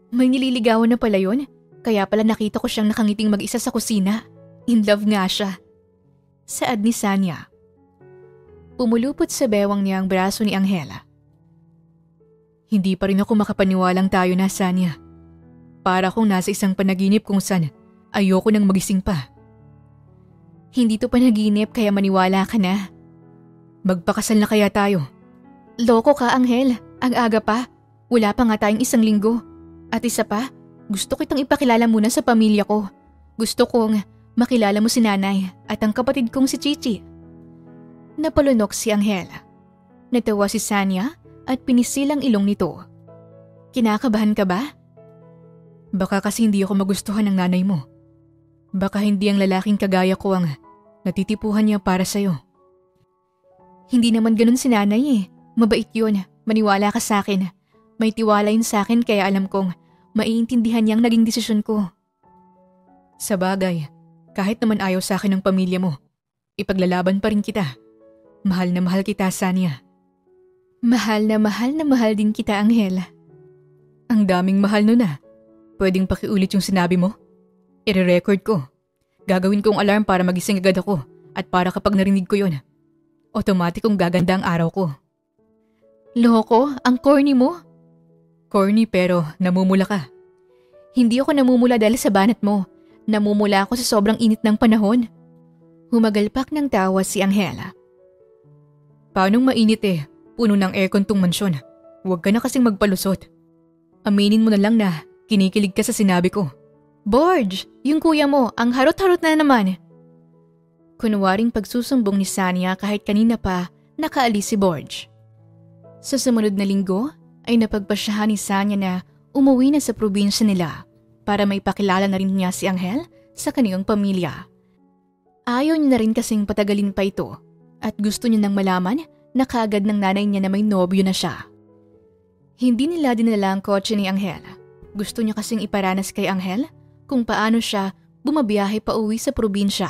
Speaker 2: May nililigawan na pala yun. Kaya pala nakita ko siyang nakangiting mag-isa sa kusina. In love nga siya. Saad ni Sanya. Pumulupot sa bewang niya ang braso ni Angela. Hindi pa rin ako makapaniwalang tayo na, Sanya. Para akong nasa isang panaginip kung saan ayoko nang magising pa. Hindi to panaginip kaya maniwala ka na. Magpakasal na kaya tayo. Loko ka, Angel. Ang aga pa. Wala pa nga tayong 1 linggo. At isa pa, gusto kitang ipakilala muna sa pamilya ko. Gusto kong makilala mo si nanay at ang kapatid kong si Chichi. Napalunok si Angela. Natawa si Sanya at pinisilang ilong nito. Kinakabahan ka ba? Baka kasi hindi ako magustuhan ng nanay mo. Baka hindi ang lalaking kagaya ko ang natitipuhan niya para sa'yo. Hindi naman ganun si nanay eh. Mabait yun. Maniwala ka sa akin. May tiwala yun sa akin kaya alam kong maiintindihan niyang naging desisyon ko. Sa bagay, kahit naman ayaw sa akin ng pamilya mo, ipaglalaban pa rin kita. Mahal na mahal kita, Sanya. Mahal na mahal din kita, Angela. Ang daming mahal nun ah. Pwedeng pakiulit yung sinabi mo? I-record ko. Gagawin kong alarm para magising agad ako at para kapag narinig ko yun, automatikong gaganda ang araw ko. Loko, ang corny mo. Corny pero namumula ka. Hindi ako namumula dahil sa banat mo. Namumula ako sa sobrang init ng panahon. Humagalpak ng tawa si Angela. Paanong mainit eh? Puno ng aircon tong mansyon. Huwag ka na kasing magpalusot. Aminin mo na lang na kinikilig ka sa sinabi ko. Borge, yung kuya mo, ang harot-harot na naman. Kunwaring pagsusumbong ni Sanya kahit kanina pa nakaalis si Borge. Sa sumunod na linggo ay napagpasyahan ni Sanya na umuwi na sa probinsya nila para may pakilala na rin niya si Angel sa kanilang pamilya. Ayaw niya na rin kasing patagalin pa ito at gusto niya nang malaman na kaagad ng nanay niya na may nobyo na siya. Hindi nila dinala ang kotse ni Angel. Gusto niya kasing iparanas kay Angel kung paano siya bumabiyahe pa uwi sa probinsya.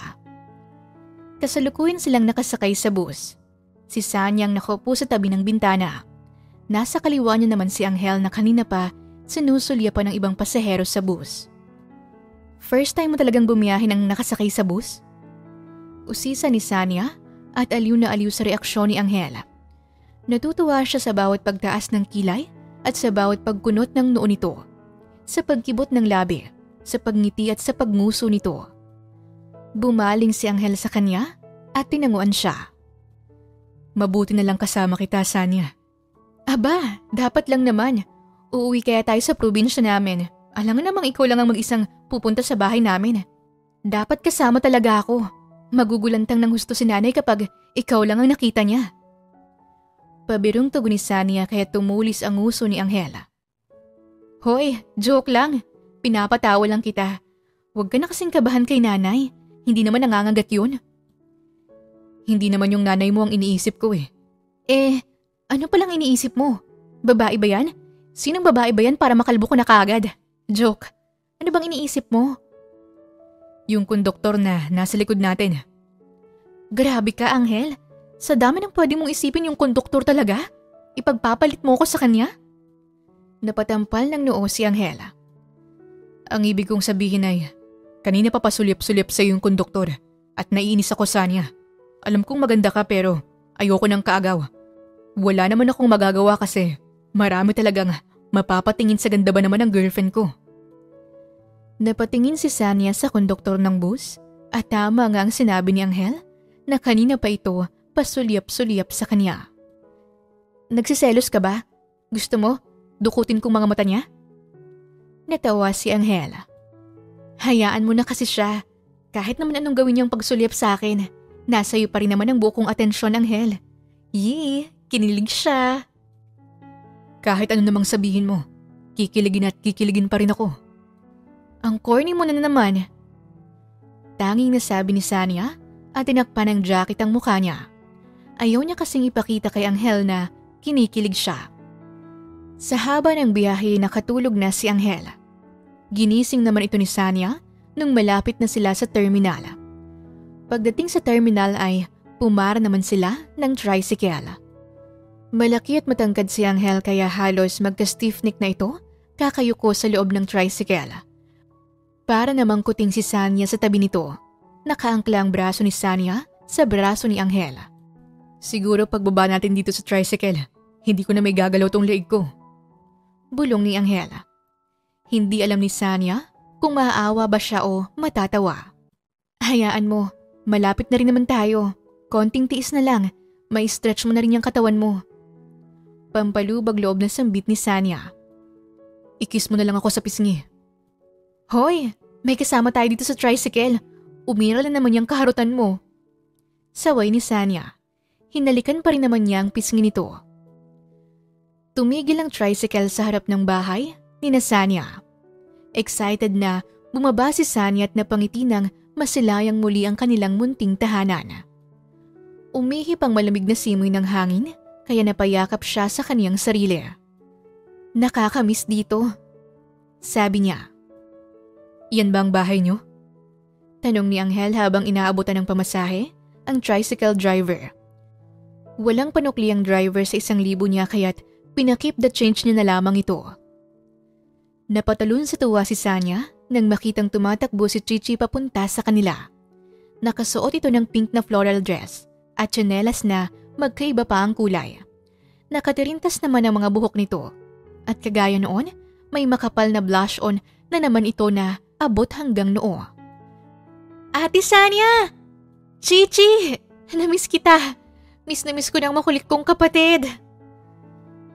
Speaker 2: Kasalukuyan silang nakasakay sa bus. Si Sanyang nakaupo sa tabi ng bintana. Nasa kaliwa niya naman si Angel na kanina pa sinusulya pa ng ibang pasahero sa bus. First time mo talagang bumiyahe ng nakasakay sa bus? Usisa ni Sanya at aliw na aliw sa reaksyon ni Angela. Natutuwa siya sa bawat pagtaas ng kilay at sa bawat pagkunot ng noo nito, sa pagkibot ng labi, sa pagngiti at sa pagnguso nito. Bumaling si Angel sa kanya at tinanguan siya. Mabuti na lang kasama kita, Sanya. Aba, dapat lang naman. Uuwi kaya tayo sa probinsya namin. Alam nga namang ikaw lang ang mag-isang pupunta sa bahay namin. Dapat kasama talaga ako. Magugulantang ng husto si nanay kapag ikaw lang ang nakita niya. Pabirong tugon ni Sanya kaya tumulis ang uso ni Angela. Hoy, joke lang. Pinapatawa lang kita. Huwag ka na kasing kabahan kay nanay. Hindi naman nangangagat yun. Hindi naman yung nanay mo ang iniisip ko eh. Ano palang iniisip mo? Babae ba yan? Sinong babae ba yan para makalbo ko na kaagad? Joke. Ano bang iniisip mo? Yung konduktor na nasa likod natin. Grabe ka, Angel. Sa dami ng pwede mong isipin yung konduktor talaga? Ipagpapalit mo ko sa kanya? Napatampal ng noo si Angela. Ang ibig kong sabihin ay, kanina pa pasulyap-sulyap sa yung konduktor at naiinis ako sa niya. Alam kong maganda ka pero ayoko ng kaagaw. Wala naman akong magagawa kasi marami talagang mapapatingin sa ganda ba naman ng girlfriend ko. Napatingin si Sanya sa konduktor ng bus at tama nga ang sinabi ni Angel na kanina pa ito pasulyap-sulyap sa kanya. Nagsiselos ka ba? Gusto mo? Dukutin kong mga mata niya? Natawa si Angel. Hayaan mo na kasi siya. Kahit naman anong gawin niyang pagsulyap sa akin, nasa iyo pa rin naman ang bukong atensyon, Angel. Yee, kinilig siya. Kahit ano namang sabihin mo, kikiligin at kikiligin pa rin ako. Ang corny mo na naman. Tanging nasabi ni Sanya at tinakpan ng jacket ang mukha niya. Ayaw niya kasing ipakita kay Angel na kinikilig siya. Sa haba ng biyahe nakatulog na si Angel. Ginising naman ito ni Sanya nung malapit na sila sa terminal. Pagdating sa terminal ay pumara naman sila ng tricycle. Malaki at matangkad si Angel kaya halos magka-stiff neck na ito kakayuko sa loob ng tricycle. Para namang kuting si Sanya sa tabi nito, nakaangkla ang braso ni Sanya sa braso ni Angel. Siguro pagbaba natin dito sa tricycle, hindi ko na may gagalaw tong leeg ko. Bulong ni Angel. Hindi alam ni Sanya kung maaawa ba siya o matatawa. Hayaan mo, malapit na rin naman tayo. Konting tiis na lang, may stretch mo na rin yung katawan mo. Pampalubag loob na sambit ni Sanya. Ikis mo na lang ako sa pisngi. Hoy, may kasama tayo dito sa tricycle. Umiral na naman yung kaharutan mo. Saway ni Sanya. Hinalikan pa rin naman niya ang pisngi nito. Tumigil ang tricycle sa harap ng bahay ni Sanya. Excited na bumaba si Sanya at napangiti ng masilayang muli ang kanilang munting tahanan. Umihip ang malamig na simoy ng hangin kaya napayakap siya sa kaniyang sarili. Nakakamiss dito, sabi niya. Yan ba ang bahay niyo? Tanong ni Angel habang inaabutan ng pamasahe ang tricycle driver. Walang panukli ang driver sa 1,000 niya kaya't pinakip the change niya na lamang ito. Napatalon sa tuwa si Sanya nang makitang tumatakbo si Chichi papunta sa kanila. Nakasuot ito ng pink na floral dress at tsinelas na magkaiba pa ang kulay. Nakatirintas naman ang mga buhok nito at kagaya noon may makapal na blush on na naman ito na abot hanggang noo. Ate Sanya! Chichi! Namiss kita! Miss na miss ko ng makulit kong kapatid!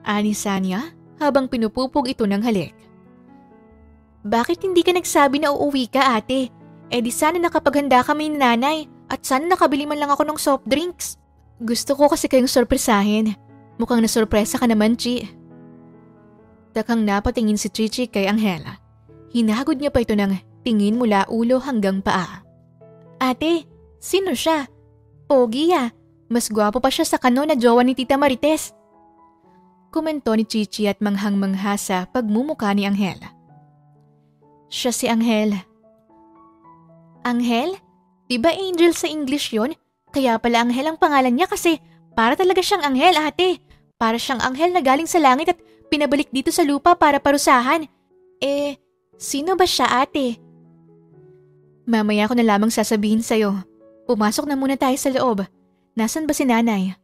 Speaker 2: Ani Sanya habang pinupupog ito ng halik. Bakit hindi ka nagsabi na uuwi ka, ate? Eh di sana nakapaghanda kami ni nanay at sana nakabili man lang ako ng soft drinks. Gusto ko kasi kayong sorpresahin. Mukhang nasorpresa ka naman, Chi. Takang napatingin si Chichi kay Angela. Hinagod niya pa ito ng tingin mula ulo hanggang paa. Ate, sino siya? Pogi ah. Mas gwapo pa siya sa kano na jowa ni Tita Marites. Komento ni Chichi at manghang-mangha sa pagmumukha ni Angela. Siya si Angel. Angel? Diba Angel sa English yon? Kaya pala Angel ang pangalan niya kasi para talaga siyang Angel, ate. Para siyang Angel na galing sa langit at pinabalik dito sa lupa para parusahan. Eh, sino ba siya, ate? Mamaya ko na lamang sasabihin sa'yo. Pumasok na muna tayo sa loob. Nasaan ba si nanay?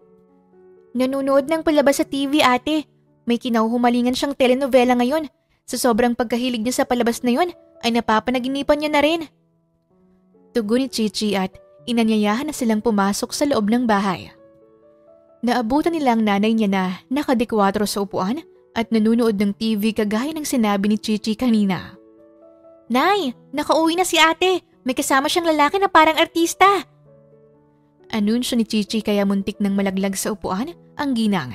Speaker 2: Nanonood ng palabas sa TV, ate. May kinahuhumalingan siyang telenovela ngayon. Sa sobrang pagkahilig niya sa palabas na yon, ay napapanaginipan niya na rin. Tugon ni Chichi at inanyayahan na silang pumasok sa loob ng bahay. Naabutan nila ang nanay niya na nakadikwatro sa upuan at nanunood ng TV kagaya ng sinabi ni Chichi kanina. Nay, nakauwi na si ate. May kasama siyang lalaki na parang artista. Anunsyo ni Chichi kaya muntik nang malaglag sa upuan ang ginang.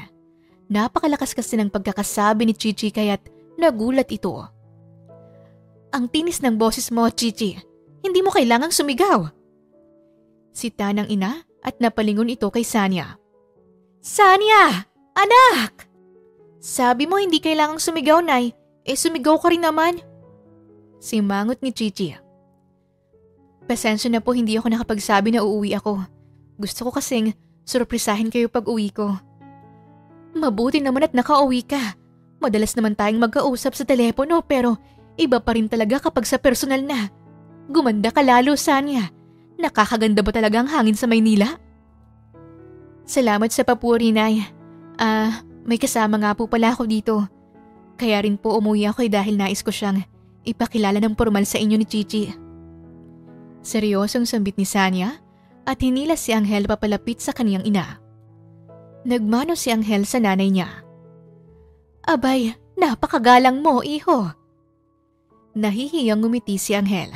Speaker 2: Napakalakas kasi ng pagkakasabi ni Chichi kaya't nagulat ito. Ang tinis ng boses mo, Chichi. Hindi mo kailangang sumigaw. Sita ng ina at napalingon ito kay Sanya. Sanya! Anak! Sabi mo hindi kailangang sumigaw, Nay. Eh sumigaw ka rin naman. Simangot ni Chichi. Pasensya na po hindi ako nakapagsabi na uuwi ako. Gusto ko kasing surprisahin kayo pag uwi ko. Mabuti naman at nakauwi ka. Madalas naman tayong magkausap sa telepono pero iba pa rin talaga kapag sa personal na. Gumanda ka lalo, Sanya. Nakakaganda ba talaga ang hangin sa Maynila? Salamat sa papuri, Nay. May kasama nga po pala ako dito. Kaya rin po umuwi ako dahil nais ko siyang ipakilala ng formal sa inyo ni Chichi. Seryosong sambit ni Sanya at hinila si Angel papalapit sa kaniyang ina. Nagmano si Angel sa nanay niya. Abay, napakagalang mo, iho. Nahihiyang ngumiti si Angel.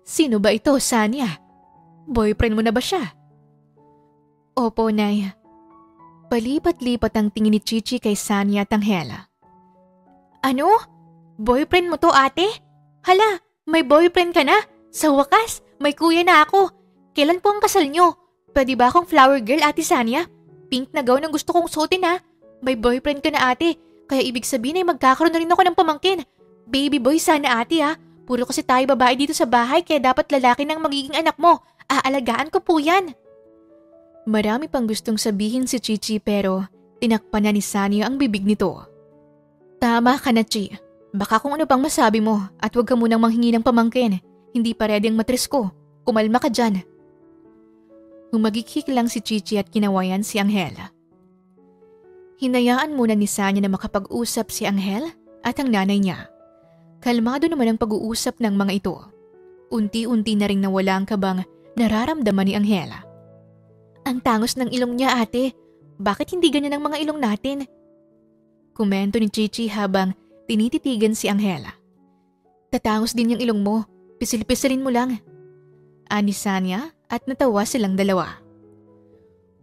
Speaker 2: Sino ba ito, Sanya? Boyfriend mo na ba siya? Opo, Nay. Palipat-lipat ang tingin ni Chichi kay Sanya at Angel. Ano? Boyfriend mo to, ate? Hala, may boyfriend ka na? Sa wakas, may kuya na ako. Kailan po ang kasal nyo? Pwede ba akong flower girl, ate Sanya? Pink na gown ang gusto kong suotin, ha? May boyfriend ka na, ate. Kaya ibig sabihin ay magkakaroon na rin ako ng pamangkin. Baby boy sana, ate, ha? Puro kasi tayo babae dito sa bahay kaya dapat lalaki ng magiging anak mo. Aalagaan ko po yan. Marami pang gustong sabihin si Chichi pero tinakpan na ni Sanya ang bibig nito. Tama ka na, Chi. Baka kung ano pang masabi mo at huwag ka munang manghingi ng pamangkin. Hindi pa ready ang matres ko. Kumalma ka dyan. Humagikhik lang si Chichi at kinawayan si Angel. Hinayaan muna ni Sanya na makapag-usap si Angel at ang nanay niya. Kalmado naman ang pag-uusap ng mga ito. Unti-unti na ring nawala ang kabang nararamdaman ni Angel. Ang tangos ng ilong niya, ate. Bakit hindi ganyan ang mga ilong natin? Komento ni Chichi habang tinititigan si Angela. Tatangos din yung ilong mo. Pisil-pisilin mo lang. Ani Sanya at natawa silang dalawa.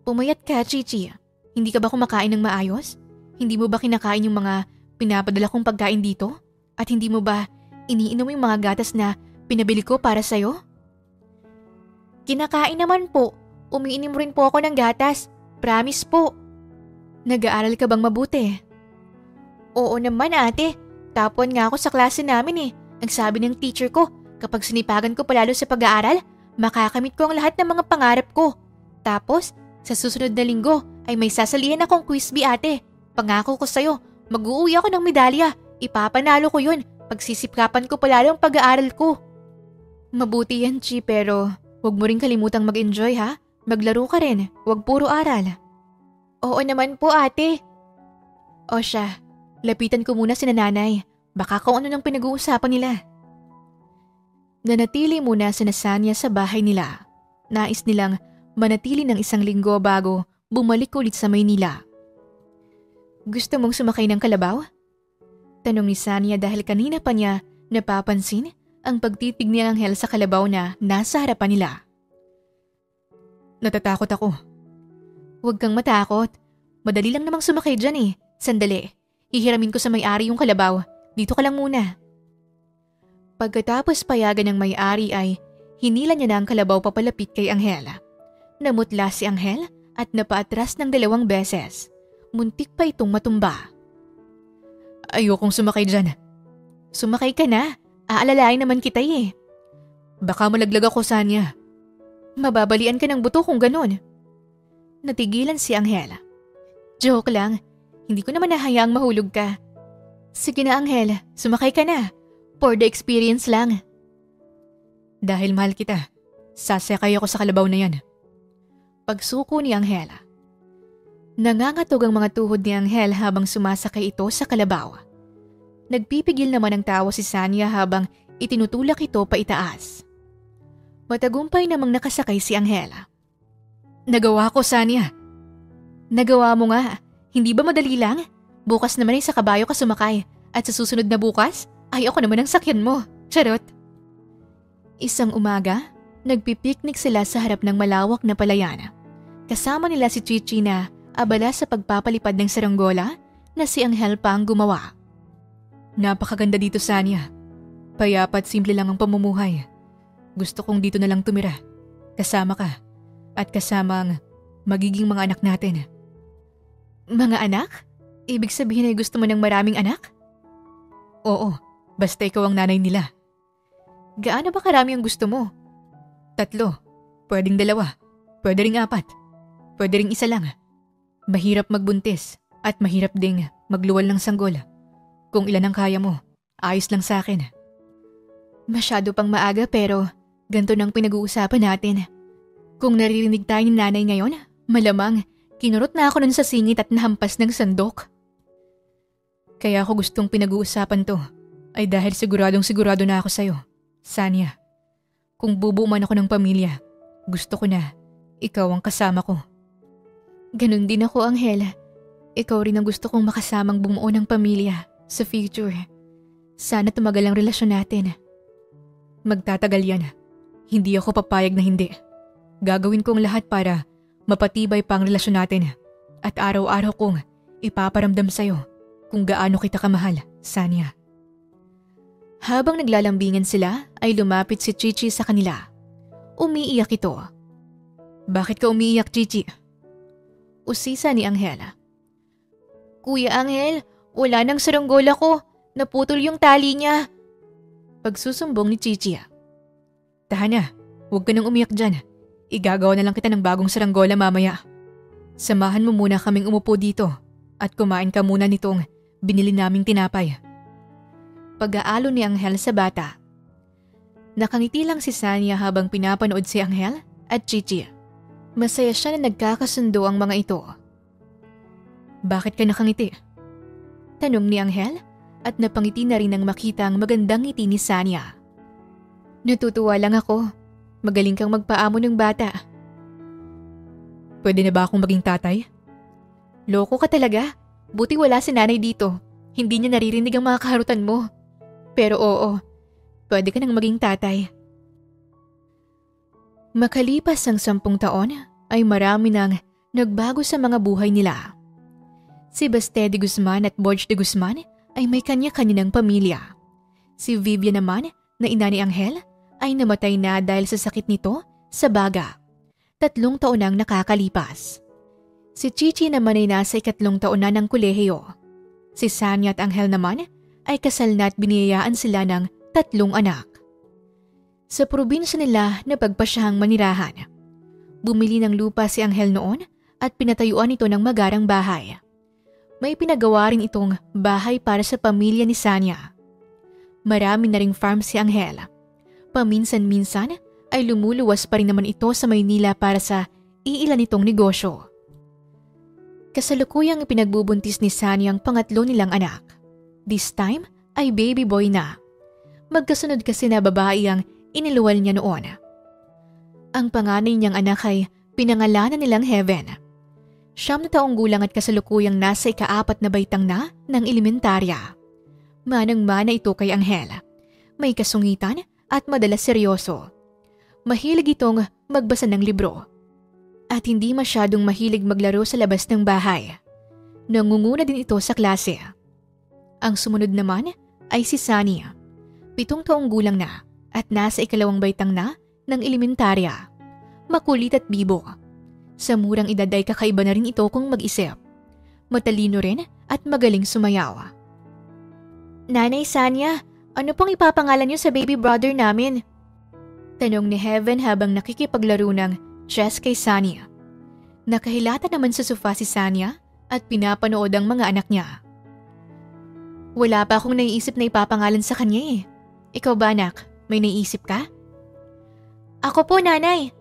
Speaker 2: Pumayat ka, Chichi. Hindi ka ba kumakain ng maayos? Hindi mo ba kinakain yung mga pinapadala kong pagkain dito? At hindi mo ba iniinom yung mga gatas na pinabili ko para sa'yo? Kinakain naman po. Umiinom rin po ako ng gatas. Promise po. Nag-aaral ka bang mabuti? Oo naman, ate. Tapon nga ako sa klase namin eh. Ang sabi ng teacher ko, kapag sinipagan ko palalo sa pag-aaral, makakamit ko ang lahat ng mga pangarap ko. Tapos, sa susunod na linggo ay may sasalihan akong quiz bee, ate. Pangako ko sa'yo, mag-uuwi ako ng medalya. Ipapanalo ko yun. Pagsisipkapan ko palalo ang pag-aaral ko. Mabuti yan, Chi, pero huwag mo rin kalimutang mag-enjoy, ha? Maglaro ka rin, huwag puro aral. Oo naman po, ate. O siya, lapitan ko muna si nanay. Baka kung ano nang pinag-uusapan nila. Nanatili muna si Sanya sa bahay nila. Nais nilang manatili ng 1 linggo bago bumalik ulit sa Maynila. Gusto mong sumakay ng kalabaw? Tanong ni Sanya dahil kanina pa niya napapansin ang pagtitig ni Angel sa kalabaw na nasa harapan nila. Natatakot ako. Huwag kang matakot. Madali lang namang sumakay dyan eh. Sandali. Hihiramin ko sa may-ari yung kalabaw. Dito ka lang muna. Pagkatapos payagan ng may-ari ay hinila niya na ang kalabaw papalapit kay Angel. Namutla si Angel at napaatras ng 2 beses. Muntik pa itong matumba. Ayokong sumakay dyan. Sumakay ka na. Aalalain naman kita eh. Baka malaglag ako, Sanya. Mababalian ka ng buto kung ganun. Natigilan si Angel. Joke lang. Hindi ko naman nahayaang mahulog ka. Sige na, Angel. Sumakay ka na. For the experience lang. Dahil mahal kita, sasakay ako sa kalabaw na yan. Pagsuko ni Angel. Nangangatog ang mga tuhod ni Angel habang sumasakay ito sa kalabaw. Nagpipigil naman ang tawa si Sanya habang itinutulak ito pa itaas. Matagumpay namang nakasakay si Angel. Nagawa ko, Sanya. Nagawa mo nga. Hindi ba madali lang? Bukas naman ay sa kabayo ka sumakay at sa susunod na bukas ay ako naman ang sakyan mo. Charot. Isang umaga, nagpipiknik sila sa harap ng malawak na palayan. Kasama nila si Chichi na abala sa pagpapalipad ng saranggola na si Angel pa ang gumawa. Napakaganda dito, Sanya. Payapat simple lang ang pamumuhay. Gusto kong dito na lang tumira. Kasama ka at kasama ang magiging mga anak natin. Mga anak? Ibig sabihin ay gusto mo ng maraming anak? Oo, basta ikaw ang nanay nila. Gaano ba karami ang gusto mo? 3, pwedeng 2, pwede ring 4, pwede ring 1 lang. Mahirap magbuntis at mahirap ding magluwal ng sanggol. Kung ilan ang kaya mo, ayos lang sa akin. Masyado pang maaga pero ganito nang pinag-uusapan natin. Kung naririnig tayo ni nanay ngayon, malamang Kinurot na ako nun sa singit at nahampas ng sandok. Kaya ako gustong pinag-uusapan to ay dahil sigurado na ako sa'yo, Sanya. Kung bubuo man ako ng pamilya, gusto ko na ikaw ang kasama ko. Ganun din ako, Anghel. Ikaw rin ang gusto kong makasamang bumuo ng pamilya sa future. Sana tumagal ang relasyon natin. Magtatagal yan. Hindi ako papayag na hindi. Gagawin ko ang lahat para mapatibay pa ang relasyon natin at araw-araw kong ipaparamdam sa'yo kung gaano kita kamahal, Sanya. Habang naglalambingan sila ay lumapit si Chichi sa kanila. Umiiyak ito. Bakit ka umiiyak, Chichi? Usisa ni Anghel. Kuya Anghel, wala nang saranggola ko. Naputol yung tali niya. Pagsusumbong ni Chichi. Tahan huwag ka nang umiyak dyan. Igagawa na lang kita ng bagong saranggola mamaya. Samahan mo muna kaming umupo dito at kumain ka muna nitong binili naming tinapay. Pag-aalo ni Anghel sa bata. Nakangiti lang si Sanya habang pinapanood si Anghel at Chichi. Masaya siya na nagkakasundo ang mga ito. Bakit ka nakangiti? Tanong ni Anghel at napangiti na rin nang makita ang magandang ngiti ni Sanya. Natutuwa lang ako. Magaling kang magpaamo ng bata. Pwede na ba akong maging tatay? Loko ka talaga. Buti wala si nanay dito. Hindi niya naririnig ang mga kaharutan mo. Pero oo, pwede ka nang maging tatay. Makalipas ang 10 taon ay marami nang nagbago sa mga buhay nila. Si Baste de Guzman at Borge de Guzman ay may kanya-kanya ng pamilya. Si Vivian naman na ina ni Anghel ay namatay na dahil sa sakit nito sa baga. 3 taon nang nakakalipas. Si Chichi naman ay nasa 3 taon na ng kolehiyo. Si Sanya at Anghel naman ay kasal na at biniyayaan sila ng 3 anak. Sa probinsya nila na pagpasyahang manirahan. Bumili ng lupa si Anghel noon at pinatayuan ito ng magarang bahay. May pinagawa rin itong bahay para sa pamilya ni Sanya. Marami na ring farm si Anghel. Paminsan-minsan ay lumuluwas pa rin naman ito sa Maynila para sa iilan itong negosyo. Kasalukuyang ipinagbubuntis ni Sanya ang 3 nilang anak. This time ay baby boy na. Magkasunod kasi na babae ang iniluwal niya noon. Ang panganay niyang anak ay pinangalanan nilang Heaven. 9 taong gulang at kasalukuyang nasa 4 na baitang na ng elementarya. Manang-mana ito kay Anghel. May kasungitan at madalas seryoso. Mahilig itong magbasa ng libro. At hindi masyadong mahilig maglaro sa labas ng bahay. Nangunguna din ito sa klase. Ang sumunod naman ay si Sunny. 7 taong gulang na at nasa 2 baitang na ng elementarya. Makulit at bibo. Sa murang edad ay kakaiba na rin ito kung mag-isip. Matalino rin at magaling sumayaw. Nanay Sanya, ano pong ipapangalan niyo sa baby brother namin? Tanong ni Heaven habang nakikipaglaro ng chess kay Sanya. Nakahilata naman sa sofa si Sanya at pinapanood ang mga anak niya. Wala pa akong naiisip na ipapangalan sa kanya eh. Ikaw ba anak, may naiisip ka? Ako po nanay.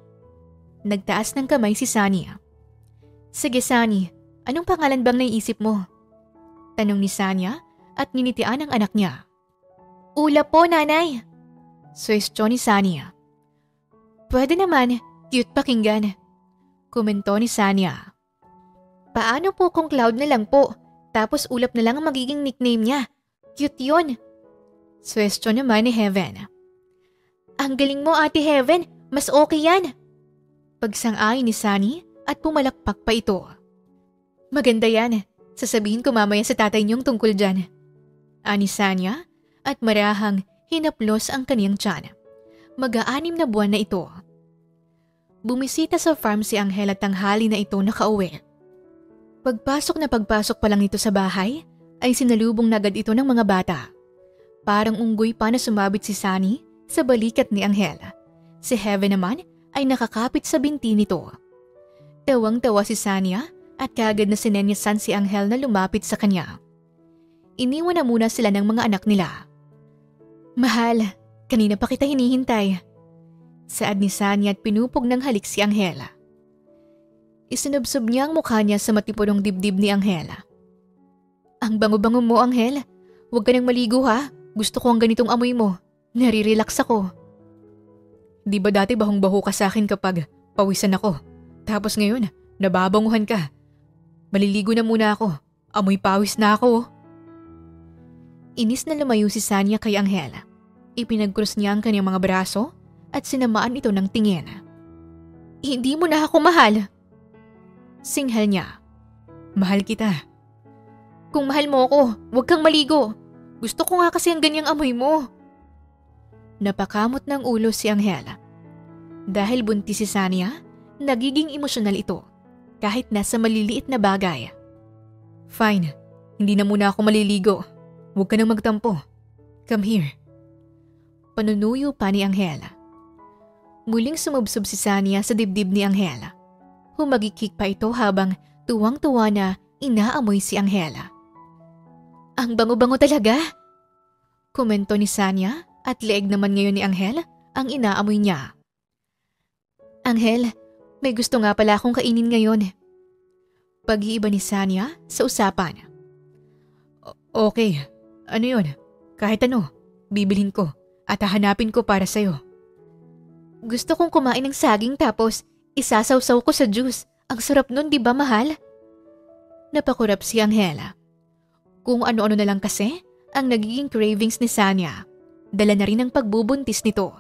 Speaker 2: Nagtaas ng kamay si Sunny. Sige Sunny, anong pangalan bang naiisip mo? Tanong ni Sanya at ninitian ang anak niya. Ula po nanay. Suwestyon ni Sunny. Pwede naman, cute pakinggan. Komento ni Sanya. Paano po kung Cloud na lang po? Tapos ulap na lang ang magiging nickname niya. Cute yun. Suwestyon naman ni Heaven. Ang galing mo Ate Heaven, mas okay yan. Pagsang-ayon ni Sunny at pumalakpak pa ito. Maganda yan, sasabihin ko mamaya sa tatay niyong tungkol dyan. Ani Sanya at marahang hinaplos ang kaniyang tiyan. Mag-6 na buwan na ito. Bumisita sa farm si Anghel at tanghali na ito nakauwi. Pagpasok pa lang ito sa bahay, ay sinalubong na agad ito ng mga bata. Parang unggoy pa na sumabit si Sunny sa balikat ni Anghel. Si Heaven naman ay nakakapit sa binti nito. Tawang-tawa si Sanya at kaagad na sinenyasan si Anghel na lumapit sa kanya. Iniwan na muna sila ng mga anak nila. Mahal, kanina pa kita hinihintay. Saad ni Sanya at pinupog ng halik si Anghel. Isinubsob niya ang mukha niya sa matipunong dibdib ni Angela. Ang bango-bango mo, Angel. Huwag ka nang maligo ha. Gusto ko ang ganitong amoy mo. Nare-relax ako. Di ba dati bahong-baho ka sa akin kapag pawisan ako? Tapos ngayon, nababanguhan ka. Maliligo na muna ako. Amoy pawis na ako. Inis na lumayo si Sanya kay Angela. Ipinagkrus niya ang kanyang mga braso at sinamaan ito ng tingin. Hindi mo na ako mahal. Singhal niya. Mahal kita. Kung mahal mo ako, huwag kang maligo. Gusto ko nga kasi ang ganyang amoy mo. Napakamot ng ulo si Angela. Dahil buntis si Sanya, nagiging emosyonal ito kahit nasa maliliit na bagay. Fine, hindi na muna ako maliligo. Huwag ka nang magtampo. Come here. Panunuyo pa ni Angela. Muling sumubsob si Sanya sa dibdib ni Angela. Humagikik pa ito habang tuwang-tuwa na inaamoy si Angela. Ang bango-bango talaga. Komento ni Sanya at leeg naman ngayon ni Angel ang inaamoy niya. Angel, may gusto nga pala akong kainin ngayon. Pag-iiba ni Sanya sa usapan. Okay, ano yun? Kahit ano, bibilhin ko at hahanapin ko para sa'yo. Gusto kong kumain ng saging tapos isasawsaw ko sa juice. Ang sarap nun, di ba mahal? Napakurap si Angela. Kung ano-ano na lang kasi ang nagiging cravings ni Sanya. Dala na rin ang pagbubuntis nito.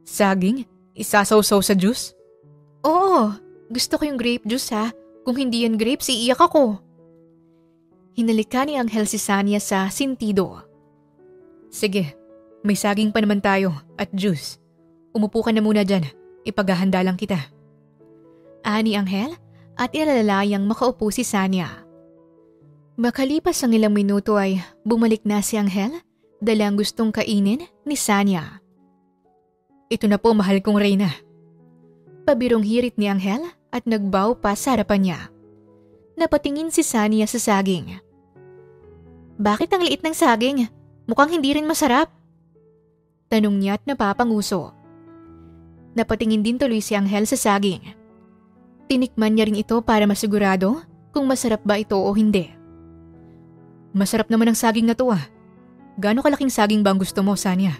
Speaker 2: Saging? Isasawsaw sa juice? Oo, gusto ko yung grape juice ha. Kung hindi yan grapes, iiyak ako. Hinalika ni Angel si Sanya sa sintido. Sige, may saging pa naman tayo at juice. Umupo ka na muna dyan. Ipaghahanda lang kita. Ani Angel at ilalalayang makaupo si Sanya. Makalipas ang ilang minuto ay bumalik na si Angel dala ang gustong kainin ni Sanya. Ito na po mahal kong Reyna. Pabirong hirit ni Angel at nagbaw pa sa harapan niya. Napatingin si Sanya sa saging. Bakit ang liit ng saging? Mukhang hindi rin masarap. Tanong niya at napapanguso. Napatingin din tuloy si Angel sa saging. Tinikman niya rin ito para masigurado kung masarap ba ito o hindi. Masarap naman ang saging na to ah. Gaano kalaking saging ba ang gusto mo, Sanya?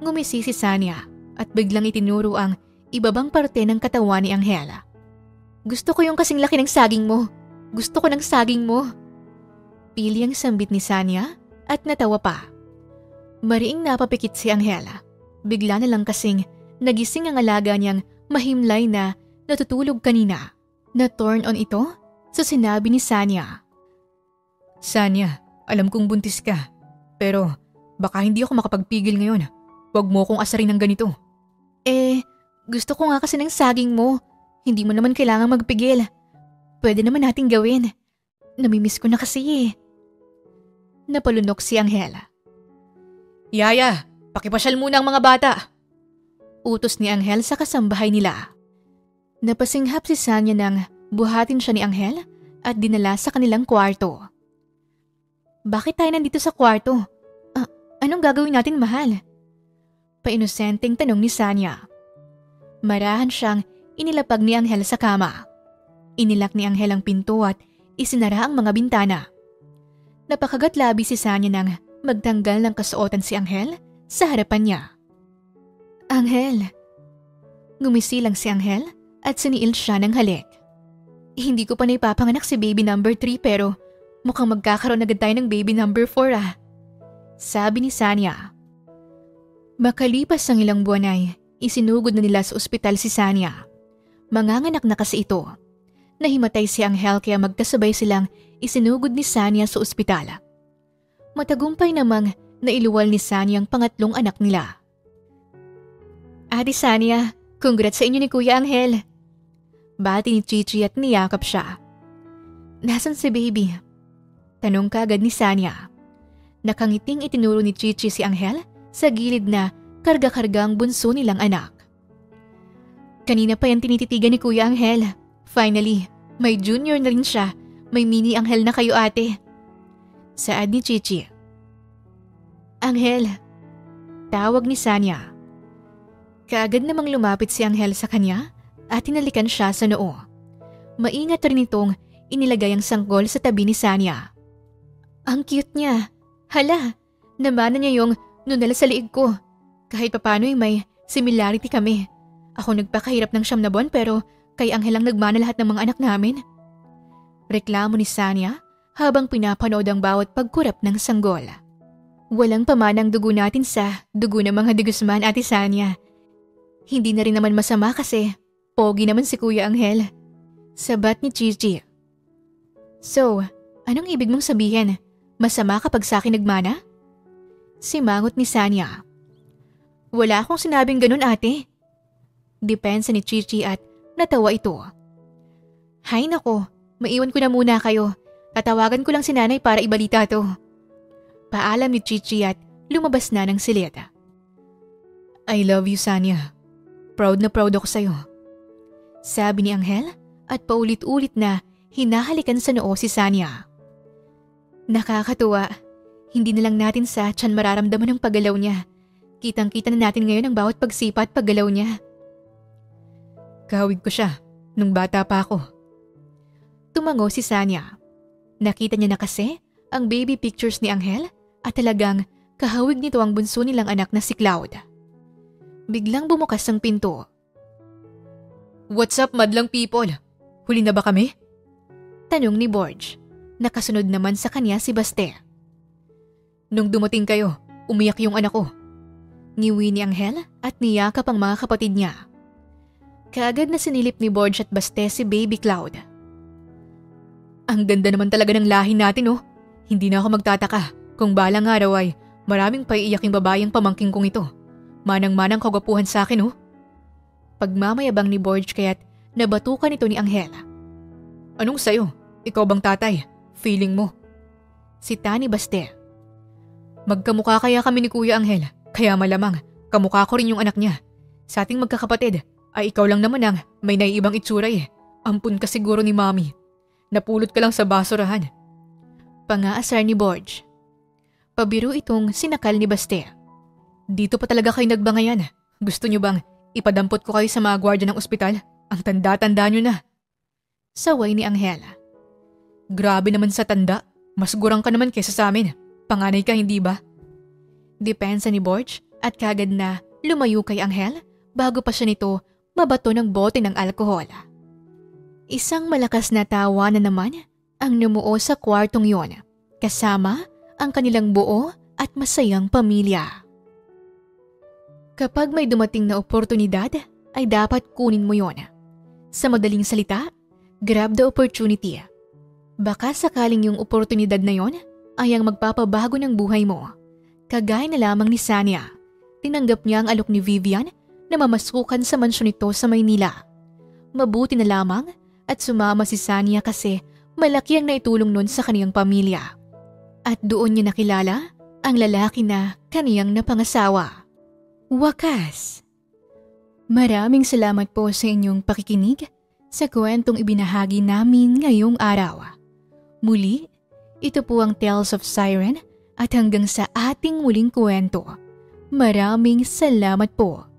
Speaker 2: Ngumisi si Sanya at biglang itinuro ang ibabang parte ng katawan ni Angela. Gusto ko yung kasing laki ng saging mo. Gusto ko ng saging mo. Pili ang sambit ni Sanya at natawa pa. Mariing napapikit si Angela. Bigla na lang kasing nagising ang alaga niyang mahimlay na natutulog kanina. Na-turn on ito sa sinabi ni Sanya. Sanya, alam kong buntis ka. Pero baka hindi ako makapagpigil ngayon. Huwag mo akong asarin ng ganito. Gusto ko nga kasi ng saging mo. Hindi mo naman kailangang magpigil. Pwede naman nating gawin. Namimiss ko na kasi eh. Napalunok si Angela. Yaya, pakipasyal muna ang mga bata. Utos ni Angel sa kasambahay nila. Napasinghap si Sanya nang buhatin siya ni Angel at dinala sa kanilang kwarto. Bakit tayo nandito sa kwarto? Anong gagawin natin, mahal? Painosenteng tanong ni Sanya. Marahan siyang inilapag ni Angel sa kama. Inilak ni Angel ang pinto at isinara ang mga bintana. Napakagatlabi si Sanya nang magtanggal ng kasuotan si Angel sa harapan niya. Angel. Ngumisi lang si Angel at siniil siya ng halik. Hindi ko pa naipapanganak si baby number 3 pero mukhang magkakaroon agad tayo ng baby number 4 ah. Sabi ni Sanya. Makalipas ang ilang buwan ay isinugod na nila sa ospital si Sanya. Manganganak na kasi ito. Nahimatay si Angel kaya magkasabay silang isinugod ni Sanya sa ospital. Matagumpay namang nailuwal ni Sanya ang pangatlong anak nila. Ate Sanya, congrats sa inyo ni Kuya Angel. Bati ni Chichi at niyakap siya. Nasaan si baby? Tanong kaagad ni Sanya. Nakangiting itinuro ni Chichi si Angel sa gilid na karga-karga ang bunso nilang anak. Kanina pa yan tinititigan ni Kuya Angel. Finally, may junior na rin siya. May mini Angel na kayo ate. Saad ni Chichi. Angel. Tawag ni Sanya. Kaagad namang lumapit si Angel sa kanya at hinalikan siya sa noo. Maingat rin itong inilagay ang sanggol sa tabi ni Sanya. Ang cute niya. Hala, namana niya yung nunal sa liig ko. Kahit papano may similarity kami. Ako nagpakahirap ng 9 na buwan pero kay Angel ang nagmana lahat ng mga anak namin. Reklamo ni Sanya habang pinapanood ang bawat pagkurap ng sanggol. Walang pamanang dugo natin sa dugo ng mga de Guzman, Ate Sanya. Hindi na rin naman masama kasi pogi naman si Kuya Angel. Sabat ni Gigi. So, anong ibig mong sabihin? Masama kapag sa akin nagmana? Simangot ni Sanya. Wala akong sinabing ganun, ate. Depensa ni Chichi at natawa ito. Hay nako, maiwan ko na muna kayo. Tatawagan ko lang si nanay para ibalita to. Paalam ni Chichi at lumabas na ng sileta. I love you, Sanya. Proud na proud ako sa'yo. Sabi ni Angel at paulit-ulit na hinahalikan sa noo si Sanya. Nakakatuwa. Hindi na lang natin sa tiyan mararamdaman ang paggalaw niya. Kitang-kita na natin ngayon ang bawat pagsipa at paggalaw niya. Kahawig ko siya nung bata pa ako. Tumango si Sanya. Nakita niya na kasi ang baby pictures ni Angel at talagang kahawig nito ang bunso nilang anak na si Cloud. Biglang bumukas ang pinto. What's up, madlang people? Huli na ba kami? Tanong ni Borge. Nakasunod naman sa kanya si Baste. Nung dumating kayo, umiyak yung anak ko. Ngiwi ni Angel at niyakap ang mga kapatid niya. Kaagad na sinilip ni Borge at Baste si Baby Cloud. Ang ganda naman talaga ng lahi natin, oh. Hindi na ako magtataka kung balang araw ay maraming paiiyaking babayang pamangking kong ito. Manang-manang kagwapuhan sa akin, oh. Pagmamayabang ni Borge kaya't nabatukan ito ni Angel. Anong sayo? Ikaw bang tatay? Feeling mo? Si Tani Baste. Magkamukha kaya kami ni Kuya Angel, kaya malamang kamukha ko rin yung anak niya. Sa ating magkakapatid ay ikaw lang naman ang may naiibang itsura eh. Ampun ka siguro ni Mami. Napulot ka lang sa basurahan. Pangaasar ni Borge. Pabiro itong sinakal ni Baste. Dito pa talaga kayo nagbangayan. Gusto niyo bang ipadampot ko kayo sa mga gwardiya ng ospital? Ang tanda-tanda niyo na. Saway ni Angela. Grabe naman sa tanda. Mas gurang ka naman kesa sa amin. Panganay ka, hindi ba? Depensa ni Borge at kagad na lumayo kay Angel bago pa siya nito mabato ng bote ng alkohol. Isang malakas na tawa na naman ang numuo sa kwartong yon kasama ang kanilang buo at masayang pamilya. Kapag may dumating na oportunidad ay dapat kunin mo yon. Sa madaling salita, grab the opportunity. Baka sakaling yung oportunidad na yon ay ang magpapabago ng buhay mo. Kagaya na lamang ni Sanya, tinanggap niya ang alok ni Vivian na mamasukan sa mansyon nito sa Maynila. Mabuti na lamang at sumama si Sanya kasi malaki ang naitulong nun sa kaniyang pamilya. At doon niya nakilala ang lalaki na kaniyang napangasawa. Wakas! Maraming salamat po sa inyong pakikinig sa kwentong ibinahagi namin ngayong araw. Muli, ito po ang Tales of Siren at hanggang sa ating muling kwento. Maraming salamat po.